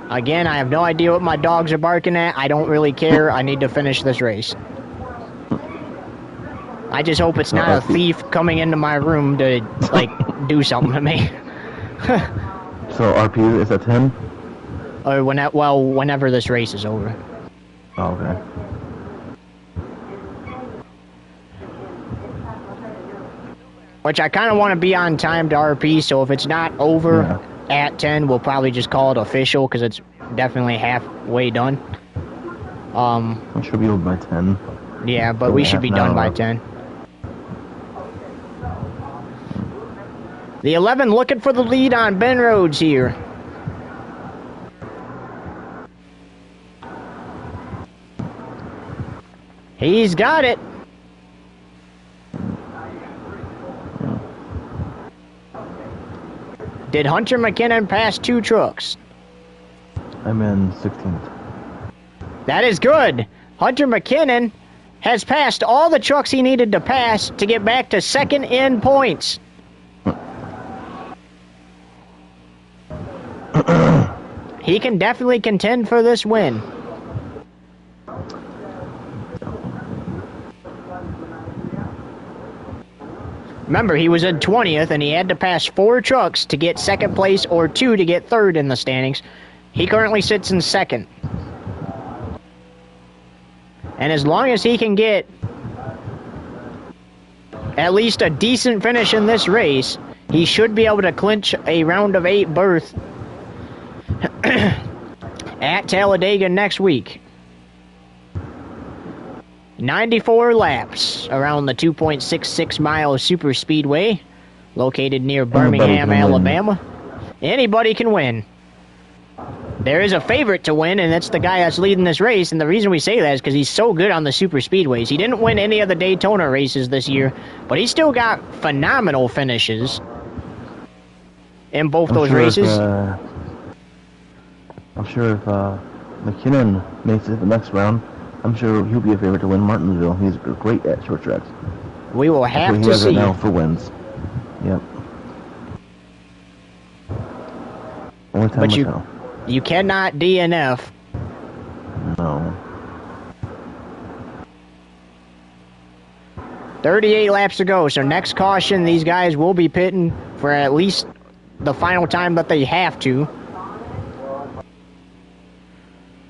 Again, I have no idea what my dogs are barking at. I don't really care. I need to finish this race. I just hope it's not a thief coming into my room to, do something to me. So, RP is at 10? Or whenever this race is over. Oh, okay. Which I kind of want to be on time to RP, so if it's not over at 10, we'll probably just call it official, because it's definitely halfway done. I should be over by 10. Yeah, but we should be done by 10. The 11 looking for the lead on Ben Rhodes here. He's got it. Did Hunter McKinnon pass 2 trucks? I'm in 16th. That is good. Hunter McKinnon has passed all the trucks he needed to pass to get back to second in points. He can definitely contend for this win. Remember, he was in 20th, and he had to pass 4 trucks to get second place or 2 to get third in the standings. He currently sits in second. And as long as he can get at least a decent finish in this race, he should be able to clinch a round of 8 berth at Talladega next week. 94 laps around the 2.66 mile super speedway located near Birmingham, Alabama. Anybody can win. There is a favorite to win, and that's the guy that's leading this race, and the reason we say that is because he's so good on the super speedways. He didn't win any of the Daytona races this year, but he still got phenomenal finishes in both those races. I'm sure if McKinnon makes it the next round, I'm sure he'll be a favorite to win Martinsville. He's great at short tracks. We will have to see. He has it now for wins. Yep. Only time will tell. You cannot DNF. No. 38 laps to go, so next caution, these guys will be pitting for at least the final time that they have to.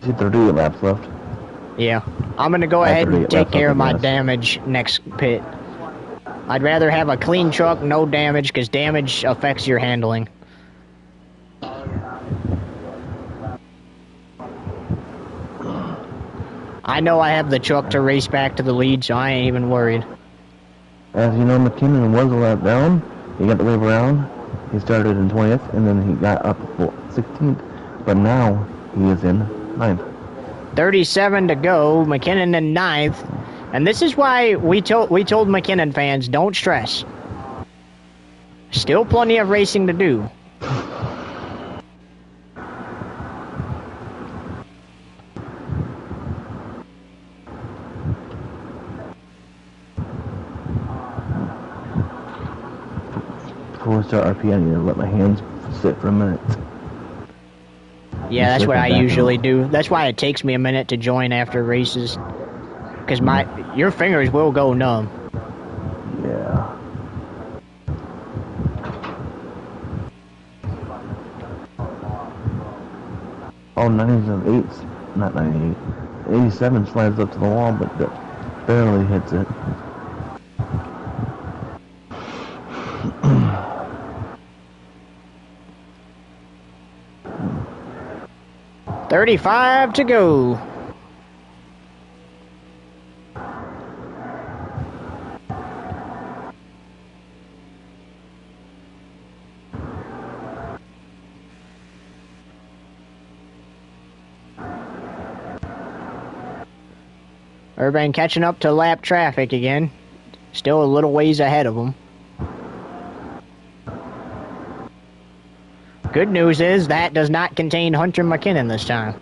38 laps left. Yeah. I'm going to go ahead and take care of my damage next pit. I'd rather have a clean truck, no damage, because damage affects your handling. I know I have the truck to race back to the lead, so I ain't even worried. As you know, McKinnon was a lap down. He got the wave around. He started in 20th, and then he got up to 16th. But now he is in 9th. 37 to go. McKinnon in 9th. And this is why we told McKinnon fans, don't stress. Still plenty of racing to do. Before we start RP, I need to let my hands sit for a minute. Yeah, that's what I usually do. That's why it takes me a minute to join after races. Because your fingers will go numb. Yeah. Oh, 90s and 8s. Not 98. 87 slides up to the wall, but that barely hits it. $35 to go. Urban catching up to lap traffic again. Still a little ways ahead of them. Good news is that does not contain Hunter McKinnon this time.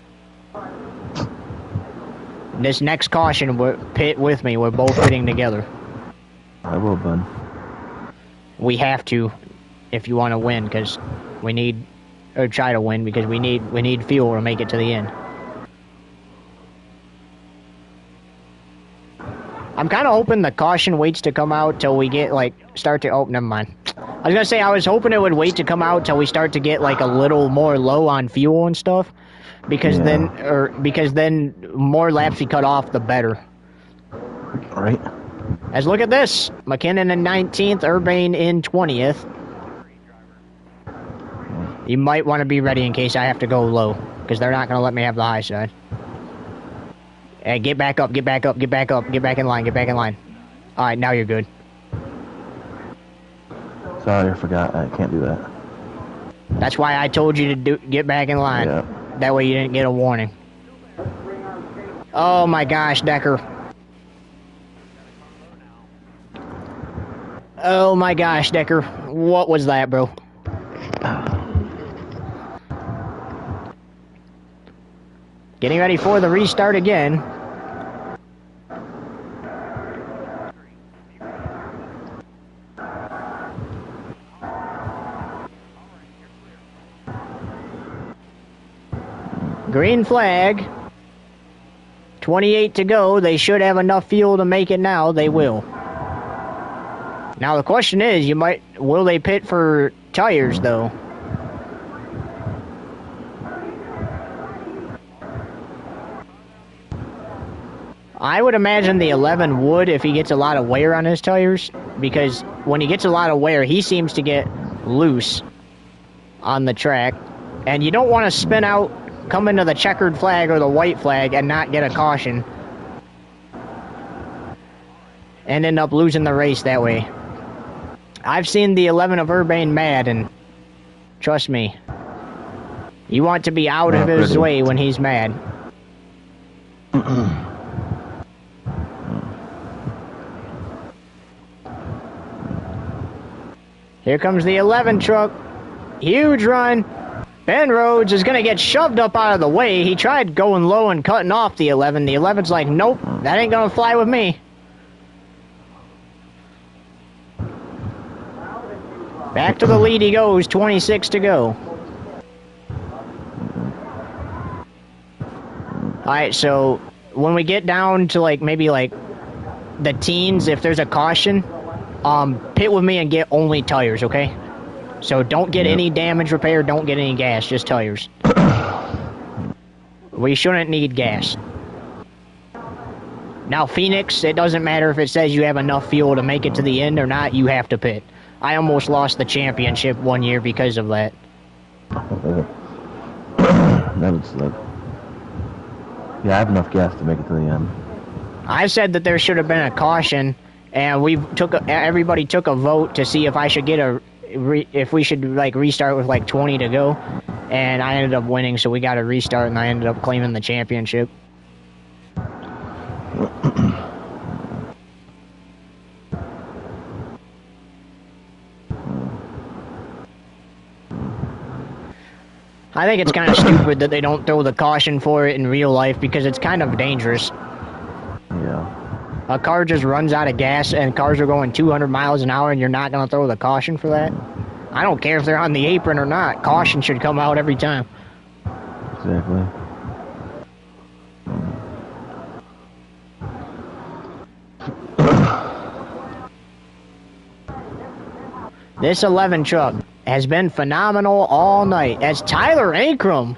This next caution, pit with me. We're both hitting together. I will, bud. We have to, if you want to win, because we need, or try to win, because we need fuel to make it to the end. I'm kind of hoping the caution waits to come out till we get, start to... Oh, never mind. I was going to say, I was hoping it would wait to come out till we start to get, a little more low on fuel and stuff. Because then more laps we cut off, the better. Right. As look at this. McKinnon in 19th, Urbane in 20th. You might want to be ready in case I have to go low. Because they're not going to let me have the high side. Hey, get back up, get back up, get back up, get back in line, get back in line. Alright, now you're good. Sorry, I forgot. I can't do that. That's why I told you to get back in line. Yeah. That way you didn't get a warning. Oh my gosh, Decker. Oh my gosh, Decker. What was that, bro? Getting ready for the restart again. Green flag. 28 to go. They should have enough fuel to make it now. They will. Now the question is, will they pit for tires though? I would imagine the 11 would if he gets a lot of wear on his tires, because when he gets a lot of wear, he seems to get loose on the track, and you don't want to spin out, come into the checkered flag or the white flag and not get a caution and end up losing the race that way. I've seen the 11 of Urbane mad, and trust me, you want to be out of his way when he's mad. Here comes the 11 truck. Huge run. Ben Rhodes is going to get shoved up out of the way. He tried going low and cutting off the 11. The 11's like, nope, that ain't going to fly with me. Back to the lead he goes, 26 to go. Alright, so when we get down to maybe the teens, if there's a caution, pit with me and get only tires, okay? So don't get any damage repair, don't get any gas, just tires. We shouldn't need gas. Now Phoenix, it doesn't matter if it says you have enough fuel to make it to the end or not, you have to pit. I almost lost the championship one year because of that. That would suck. Yeah, I have enough gas to make it to the end. I said that there should have been a caution, and everybody took a vote to see if I should get if we should restart with 20 to go, and I ended up winning, so we got a restart, and I ended up claiming the championship. I think it's kind of stupid that they don't throw the caution for it in real life, because it's kind of dangerous. Yeah. A car just runs out of gas and cars are going 200 miles an hour and you're not going to throw the caution for that? I don't care if they're on the apron or not. Caution should come out every time. Exactly. This 11 truck has been phenomenal all night, as Tyler Ankrum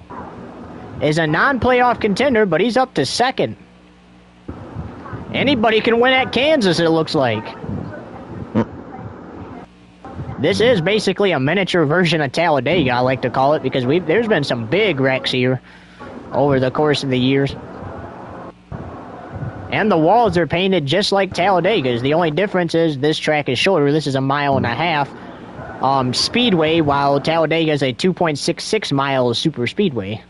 is a non-playoff contender, but he's up to second. Anybody can win at Kansas, it looks like. This is basically a miniature version of Talladega, I like to call it, because there's been some big wrecks here over the course of the years. And the walls are painted just like Talladega's. The only difference is this track is shorter. This is 1.5 miles speedway, while Talladega is a 2.66 miles super speedway.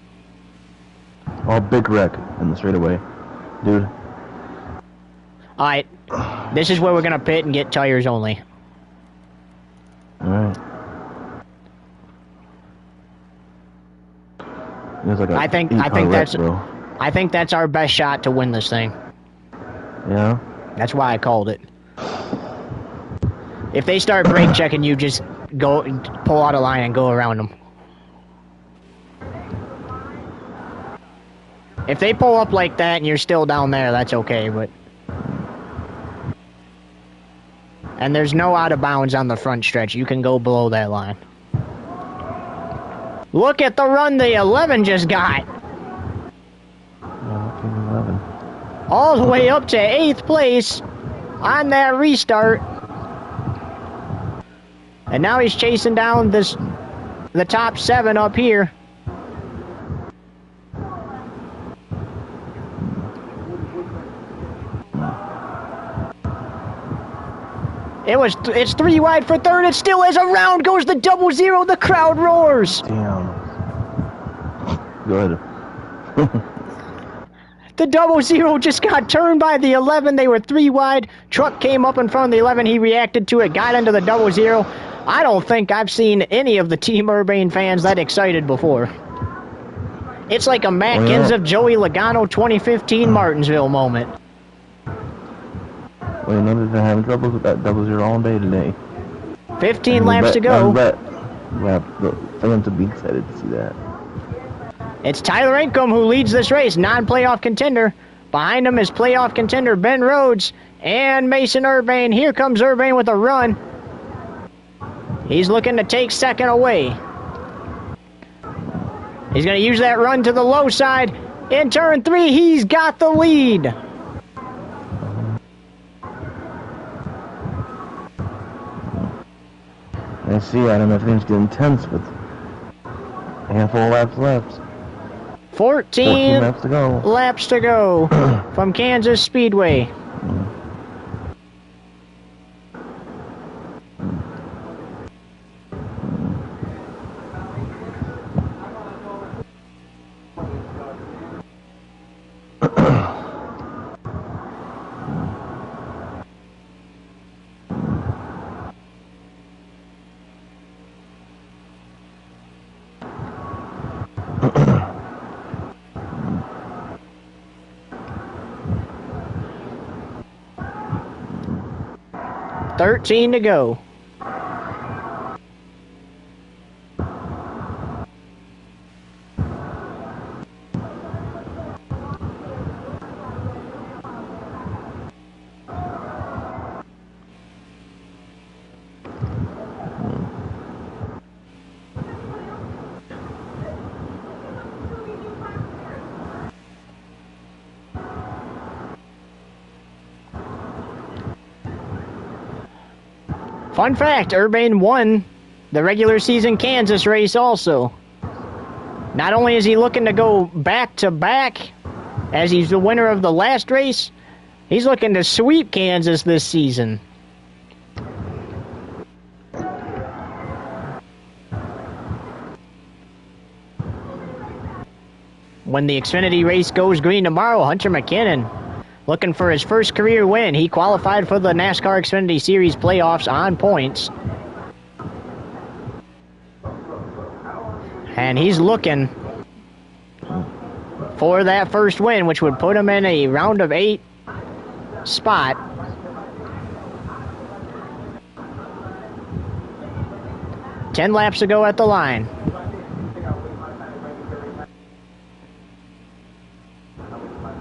Oh, big wreck in the straightaway, dude. Alright, this is where we're gonna pit and get tires only. Alright. I think that's our best shot to win this thing. Yeah? That's why I called it. If they start brake checking you, just go pull out a line and go around them. If they pull up like that and you're still down there, that's okay, but... And there's no out of bounds on the front stretch. You can go below that line. Look at the run the 11 just got. Yeah, 11. All the way up to 8th place on that restart. And now he's chasing down the top 7 up here. It's 3 wide for 3rd. It still is. Around goes the 00. The crowd roars. Damn. Good. The 00 just got turned by the 11. They were 3 wide. Truck came up in front of the 11. He reacted to it, got into the 00. I don't think I've seen any of the Team Urbane fans that excited before. It's like a Matt Kenseth, Joey Logano 2015 Martinsville moment. Well, you know they've been having trouble with that 0-0 all day today. 15 laps to go. The fans would be excited to see that. It's Tyler Inkom who leads this race, non-playoff contender. Behind him is playoff contender Ben Rhodes and Mason Urbane. Here comes Urbane with a run. He's looking to take second away. He's going to use that run to the low side. In turn 3, he's got the lead. I see, Adam, everything's getting tense with a handful of laps left. 14 laps to go. Laps to go from Kansas Speedway. $13 to go. Fun fact, Urbane won the regular season Kansas race also. Not only is he looking to go back-to-back, as he's the winner of the last race, he's looking to sweep Kansas this season. When the Xfinity race goes green tomorrow, Hunter McKinnon looking for his first career win. He qualified for the NASCAR Xfinity Series playoffs on points. And he's looking for that first win, which would put him in a round of 8 spot. Ten laps to go at the line.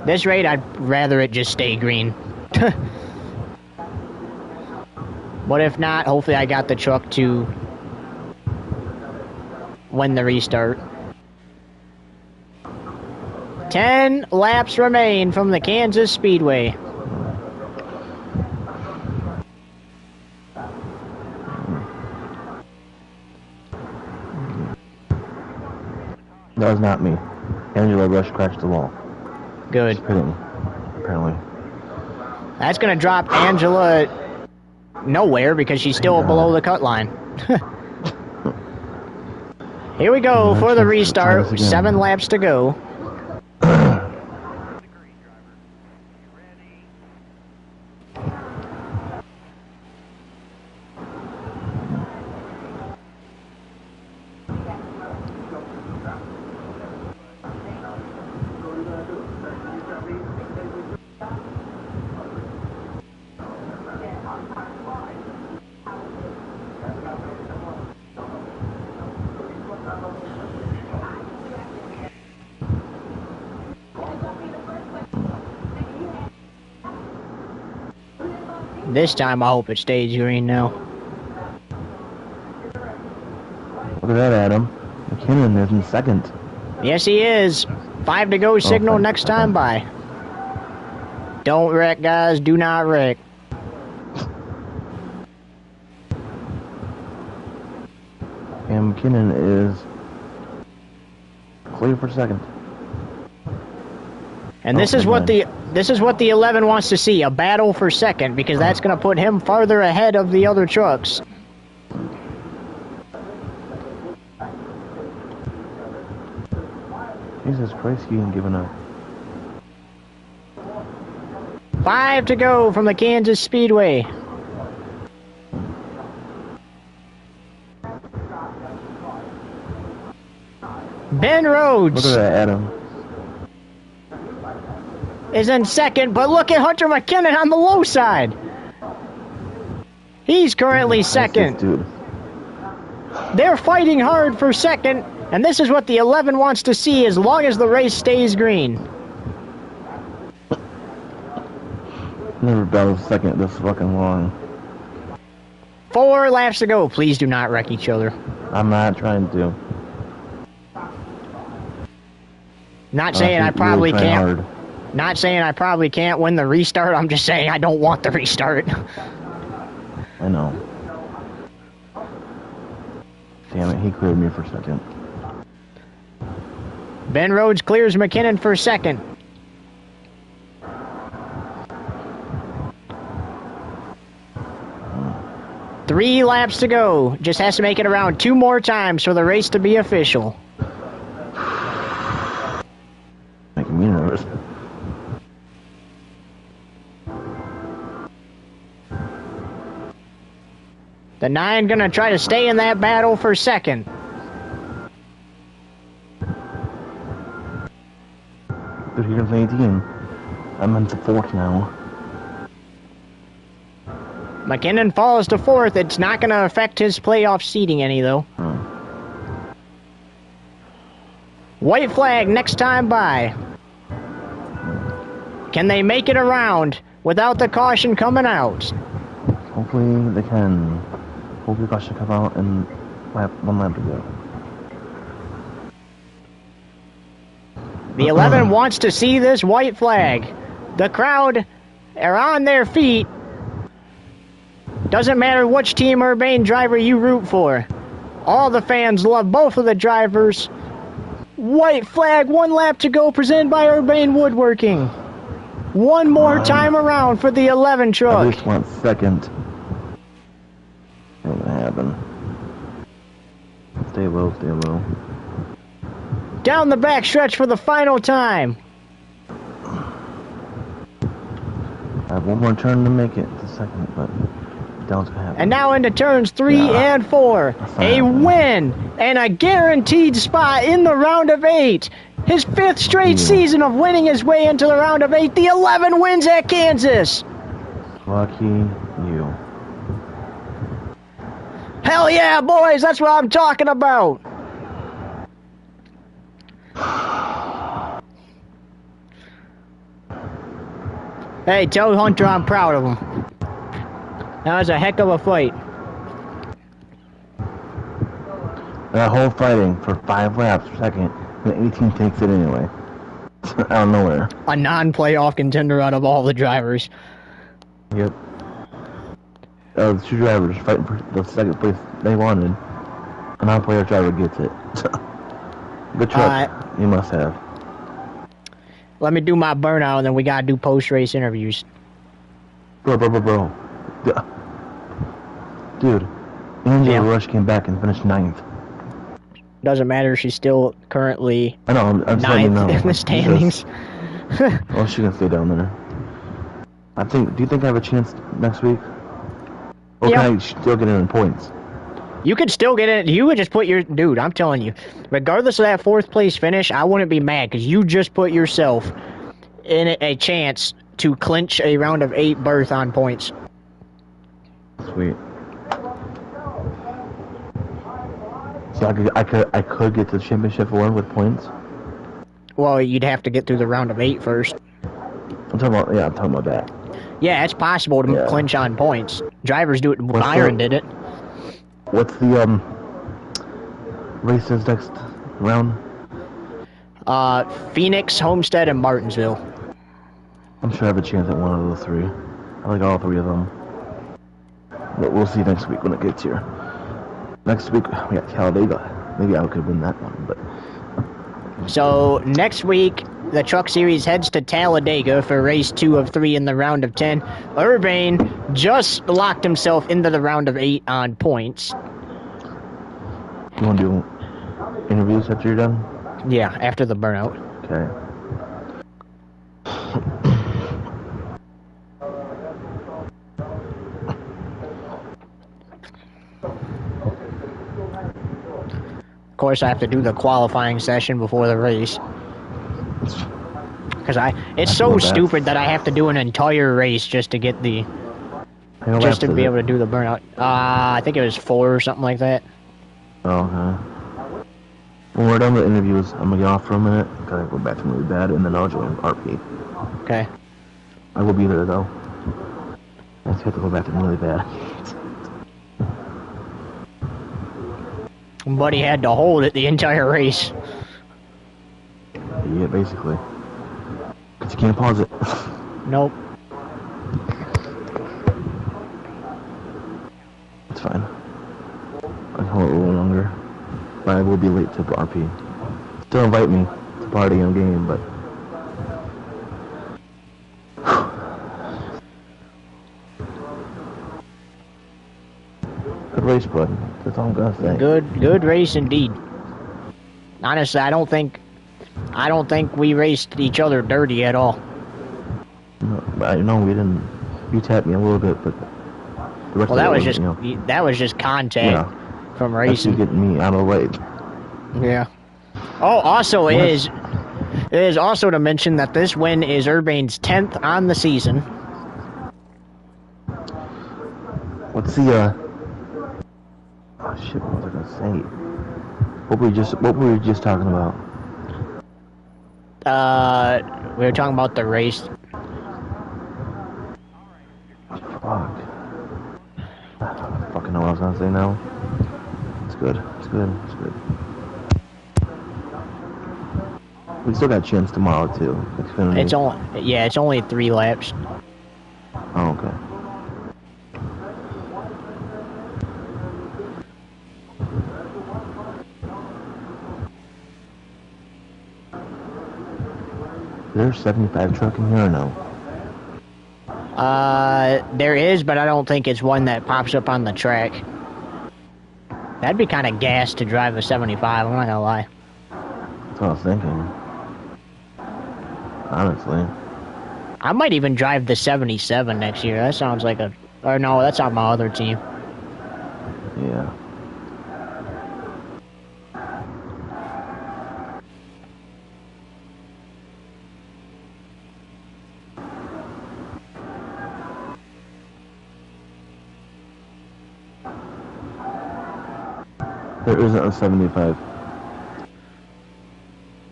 This rate, I'd rather it just stay green. But if not, hopefully I got the truck to win the restart. 10 laps remain from the Kansas Speedway. That was not me. Angela Rush crashed the wall. Good. Apparently. That's going to drop Angela nowhere because she's still below the cut line. Here we go for the restart. 7 laps to go. This time I hope it stays green now. Look at that, Adam. McKinnon is in second. Yes, he is. 5 to go signal next time by. Don't wreck, guys. Do not wreck. And McKinnon is clear for second. And this is what the 11 wants to see, a battle for second, because that's going to put him farther ahead of the other trucks. Jesus Christ, he ain't giving up. 5 to go from the Kansas Speedway. Ben Look Rhodes at that, Adam. is in second, but look at Hunter McKinnon on the low side. He's currently second. Dude. They're fighting hard for second, and this is what the 11 wants to see as long as the race stays green. Never battled second this fucking long. 4 laps to go. Please do not wreck each other. I'm not trying to. Not saying I probably really can't. hard. Not saying I probably can't win the restart. I'm just saying I don't want the restart. I know. Damn it, he cleared me for second. Ben Rhodes clears McKinnon for second. Three laps to go. Just has to make it around 2 more times for the race to be official. Making me nervous. The 9 gonna try to stay in that battle for second. But here's 18. I'm into 4th now. McKinnon falls to 4th. It's not gonna affect his playoff seeding any, though. White flag next time by. Can they make it around without the caution coming out? Hopefully they can. Hopefully the caution come out and 1 lap to go. The 11 wants to see this white flag. The crowd are on their feet. Doesn't matter which Team Urbane driver you root for. All the fans love both of the drivers. White flag, 1 lap to go, presented by Urbane Woodworking. One more time around for the 11 truck. I just want second. Ain't gonna happen. Stay low, stay low. Down the back stretch for the final time. I have 1 more turn to make it to second, but down's gonna happen. And now into turns 3 and 4. A win and a guaranteed spot in the round of 8. His 5th straight season of winning his way into the round of 8. The 11 wins at Kansas. Lucky you. Hell yeah, boys, that's what I'm talking about. Hey, tell Hunter I'm proud of him. That was a heck of a fight. That whole fighting for 5 laps per second, and 18 takes it anyway. Out of nowhere. A non-playoff contender out of all the drivers. Yep. The 2 drivers fighting for the second place they wanted. A non-player driver gets it. Good truck. You must have. Let me do my burnout, and then we gotta do post-race interviews. Bro. Dude, Angela Rush came back and finished 9th. Doesn't matter, she's still currently I know, I'm just letting you know. 9th in the standings. Well, she can stay down there. Do you think I have a chance next week? Or can I still get in points? You could still get it. You would just put your... Dude, I'm telling you. Regardless of that 4th place finish, I wouldn't be mad because you just put yourself in a chance to clinch a round of 8 berth on points. Sweet. So I could get to the championship one with points? Well, you'd have to get through the round of 8 first. I'm talking about that. Yeah, it's possible to clinch on points. Drivers do it. Byron did it. What's the races next round? Phoenix, Homestead, and Martinsville. I'm sure I have a chance at one of those 3. I like all 3 of them. But we'll see next week when it gets here. Next week we got Talladega. Maybe I could win that one, but... So next week, the Truck Series heads to Talladega for race 2 of 3 in the round of 10. Urbane just locked himself into the round of 8 on points. You want to do interviews after you're done? Yeah, after the burnout. Okay. course, I have to do the qualifying session before the race. Because it's so stupid that I have to do an entire race just to get the... Just to be able to do the burnout. I think it was 4 or something like that. Oh, okay. When we're done with interviews, I'm gonna get off for a minute, because I go back to really bad, and then I'll join RP. Okay. I will be there, though. I just have to go back to really bad. Buddy had to hold it the entire race. Yeah, basically. Because you can't pause it. Nope. It's fine. I can hold it a little longer. But I will be late to RP. Still invite me to party and game, but... Good race, bud. That's all I'm gonna say. Good race indeed. Honestly, I don't think we raced each other dirty at all. No, I know we didn't. You tapped me a little bit, but the rest well, of that it was just that was just contact from racing. That's you getting me out of the way. Yeah. Oh, also it is also to mention that this win is Urbane's 10th on the season. Let's see. Oh shit! What was I gonna say? What were we just talking about? We were talking about the race. Fuck. I don't fucking know what I was gonna say now. It's good. It's good. It's good. We still got a chance tomorrow too. Xfinity. It's only 3 laps. Oh, okay. Is there a 75 truck in here or no? There is, but I don't think it's one that pops up on the track. That'd be kind of gas to drive a 75, I'm not gonna lie. That's what I was thinking. Honestly. I might even drive the 77 next year. That sounds like a... Or no, that's on my other team. Yeah. There isn't a 75.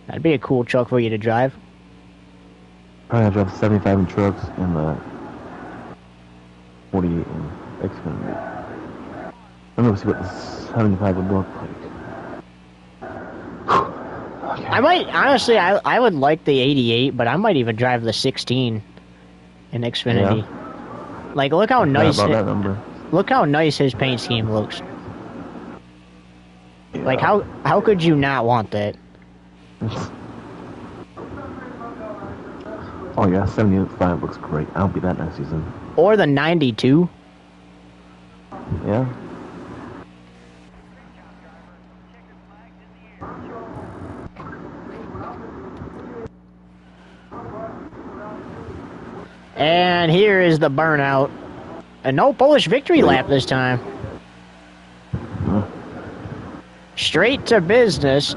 That'd be a cool truck for you to drive. Probably gonna drive the 75 in trucks and the 48 in Xfinity. Let me see what the 75 would look like. Okay. I might, honestly, I would like the 88, but I might even drive the 16 in Xfinity. Yeah. Like, look how nice that number. Look how nice his paint scheme looks. Yeah. Like, how could you not want that? Oh yeah, 75 looks great. I'll be that next season. Or the 92. Yeah. And here is the burnout. And no Polish victory lap this time. Straight to business.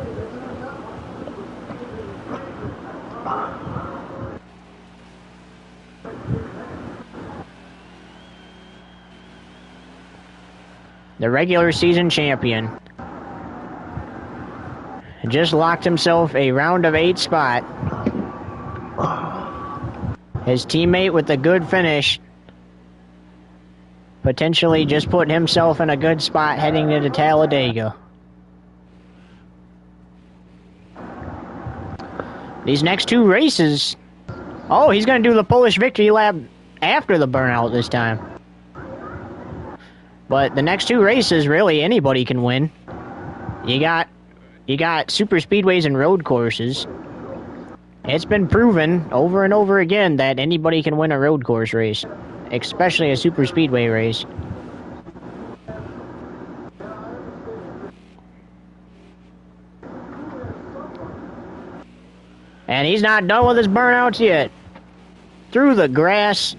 The regular season champion just locked himself a round of 8 spot. His teammate with a good finish potentially just put himself in a good spot heading into Talladega. These next 2 races... Oh, he's going to do the Polish victory lap after the burnout this time. But the next 2 races, really, anybody can win. You got super speedways and road courses. It's been proven over and over again that anybody can win a road course race, especially a super speedway race. And he's not done with his burnouts yet. Through the grass.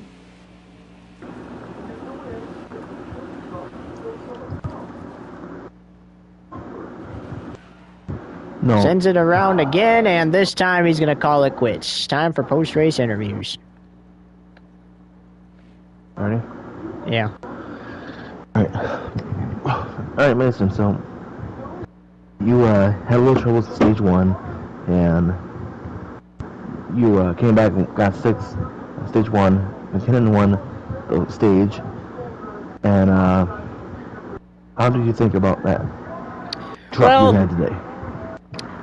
No. Sends it around again, and this time he's going to call it quits. Time for post-race interviews. Ready? Yeah. Alright, Mason, so you had a little trouble with stage 1, and you came back and got 6th on stage 1, McKinnon won the stage, and how did you think about that truck you had today?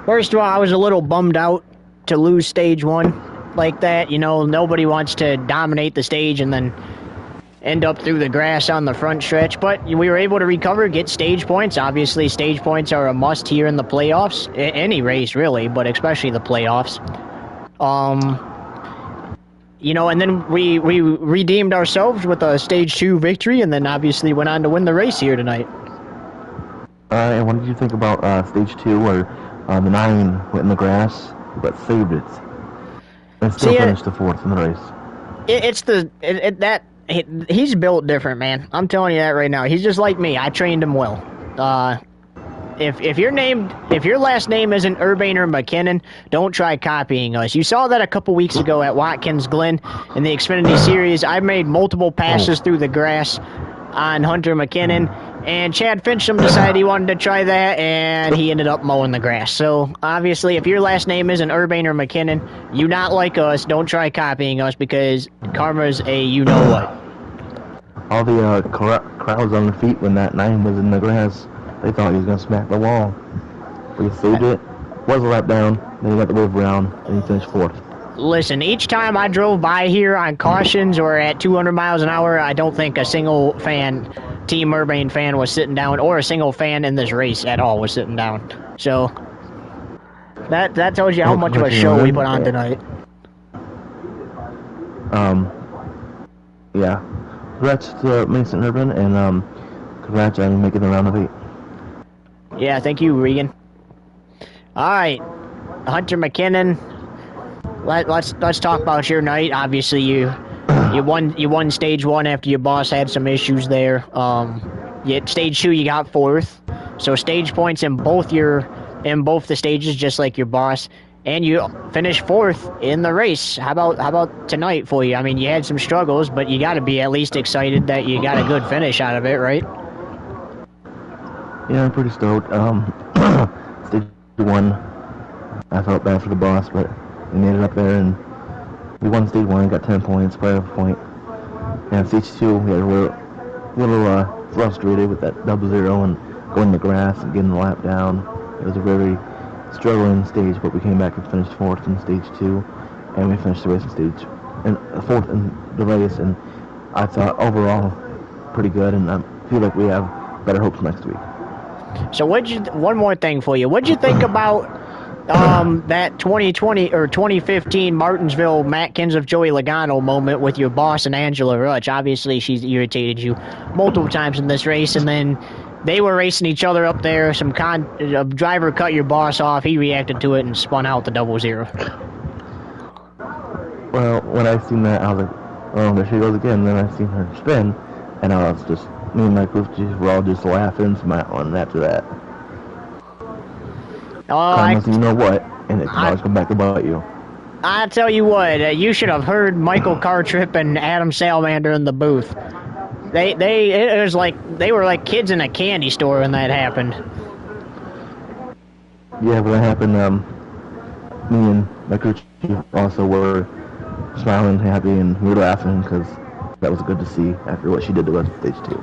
First of all, I was a little bummed out to lose stage 1 like that. You know, nobody wants to dominate the stage and then end up through the grass on the front stretch, but we were able to recover, get stage points. Obviously, stage points are a must here in the playoffs. Any race, really, but especially the playoffs. You know, and then we redeemed ourselves with a stage 2 victory, and then obviously went on to win the race here tonight. And what did you think about stage 2, where the 9 went in the grass, but saved it, and still finished the 4th in the race? He's built different, man. I'm telling you that right now. He's just like me. I trained him well. If your last name isn't Urban or McKinnon, don't try copying us. You saw that a couple weeks ago at Watkins Glen in the Xfinity Series. I made multiple passes through the grass on Hunter McKinnon, and Chad Fincham decided he wanted to try that, and he ended up mowing the grass. So, obviously, if your last name isn't Urban or McKinnon, you not like us, don't try copying us, because karma's a you-know-what. All the crowds on their feet when that 9 was in the grass, they thought he was going to smack the wall. But he saved it, was a lap down, then he got the wave around, and he finished 4th. Listen, each time I drove by here on cautions or at 200 miles an hour, I don't think a single fan, Team Urbane fan, was sitting down, or a single fan in this race at all was sitting down. So, that tells you how much of a show we put on tonight. Yeah. Congrats to Mason Urban, and congrats on making the round of 8. Yeah, thank you, Regan. All right, Hunter McKinnon. Let's talk about your night. Obviously, you won stage 1 after your boss had some issues there. Stage 2 you got 4th, so stage points in both the stages, just like your boss. And you finished 4th in the race. How about tonight for you? I mean, you had some struggles, but you got to be at least excited that you got a good finish out of it, right? Yeah, I'm pretty stoked. Stage 1, I felt bad for the boss, but we made it up there, and we won stage 1, got 10 points, playoff point. And stage 2, we had a little frustrated with that 0 and going in the grass and getting the lap down. It was a very struggling stage, but we came back and finished 4th in stage 2, and we finished the race in stage 4th in the race, and I thought overall pretty good, and I feel like we have better hopes next week. So one more thing for you. What'd you think about that 2020 or 2015 Martinsville Matt Kenseth Joey Logano moment with your boss and Angela Rutsch? Obviously, she's irritated you multiple times in this race, and then they were racing each other up there. A driver cut your boss off. He reacted to it and spun out the 0. Well, when I seen that, I was like, oh, there she goes again. Then I seen her spin, and I was just, me and my group were all just laughing, smiling after that. You know what, and it's always come back to bite you. I tell you what, you should have heard Michael Cartrip and Adam Salamander in the booth. It was like they were like kids in a candy store when that happened. Yeah, when that happened, me and my crew chief also were smiling, happy, and we were laughing because that was good to see after what she did to us at stage 2.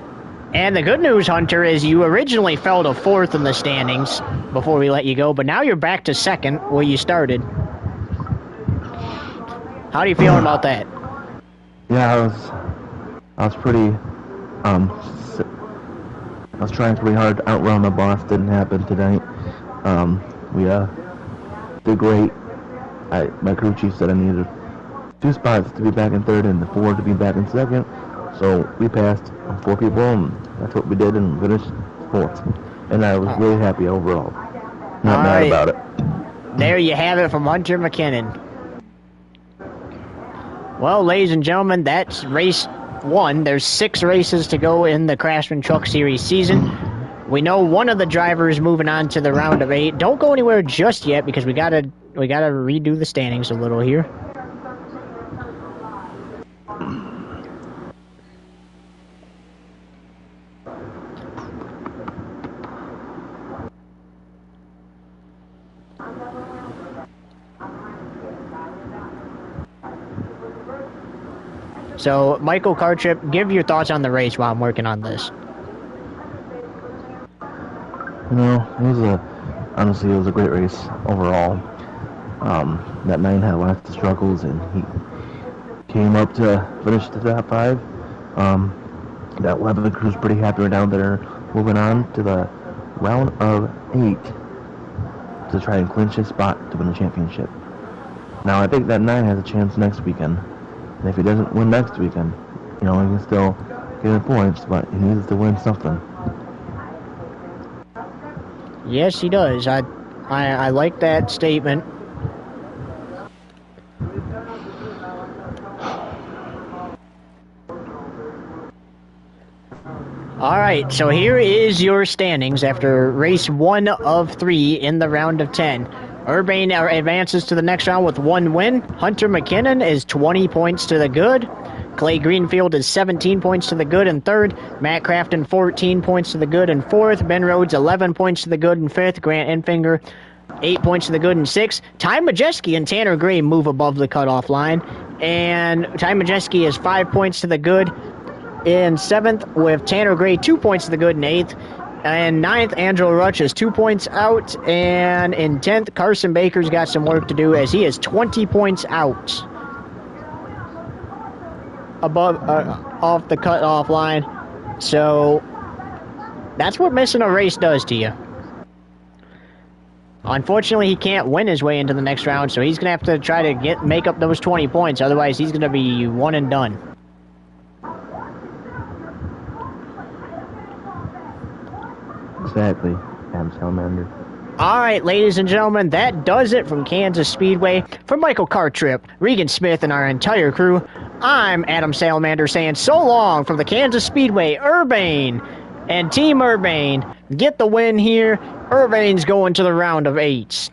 And the good news, Hunter, is you originally fell to 4th in the standings before we let you go, but now you're back to 2nd where you started. How do you feel about that? Yeah, I was pretty, I was trying pretty hard to outrun my boss. Didn't happen tonight. We did great. My crew chief said I needed 2 spots to be back in 3rd and 4 to be back in 2nd. So we passed 4 people, and that's what we did, and finished 4th. And I was really happy overall. Not mad about it. There you have it from Hunter McKinnon. Well, ladies and gentlemen, that's race 1. There's 6 races to go in the Craftsman Truck Series season. We know one of the drivers moving on to the round of 8. Don't go anywhere just yet because we gotta redo the standings a little here. So, Michael Cartrip, give your thoughts on the race while I'm working on this. You know, honestly, it was a great race overall. That 9 had lots of struggles, and he came up to finish the top 5. That 11 crew's pretty happy right down there, moving on to the round of 8 to try and clinch his spot to win the championship. Now, I think that 9 has a chance next weekend. And if he doesn't win next weekend, you know, he can still get the points, but he needs to win something. Yes, he does. I like that statement. All right, so here is your standings after race 1 of 3 in the round of 10. Urbane advances to the next round with 1 win. Hunter McKinnon is 20 points to the good. Clay Greenfield is 17 points to the good in 3rd. Matt Crafton 14 points to the good in 4th. Ben Rhodes 11 points to the good in 5th. Grant Enfinger 8 points to the good in 6th. Ty Majeski and Tanner Gray move above the cutoff line. And Ty Majeski is 5 points to the good in 7th, with Tanner Gray 2 points to the good in 8th. And 9th, Angelo Rutch is 2 points out. And in 10th, Carson Baker's got some work to do as he is 20 points out above off the cutoff line. So that's what missing a race does to you. Unfortunately, he can't win his way into the next round, so he's going to have to try to make up those 20 points. Otherwise, he's going to be one and done. Exactly, Adam Salamander. All right, ladies and gentlemen, that does it from Kansas Speedway. For Michael Cartrip, Regan Smith, and our entire crew, I'm Adam Salamander saying so long from the Kansas Speedway. Urbane and Team Urbane get the win here. Urbane's going to the round of 8.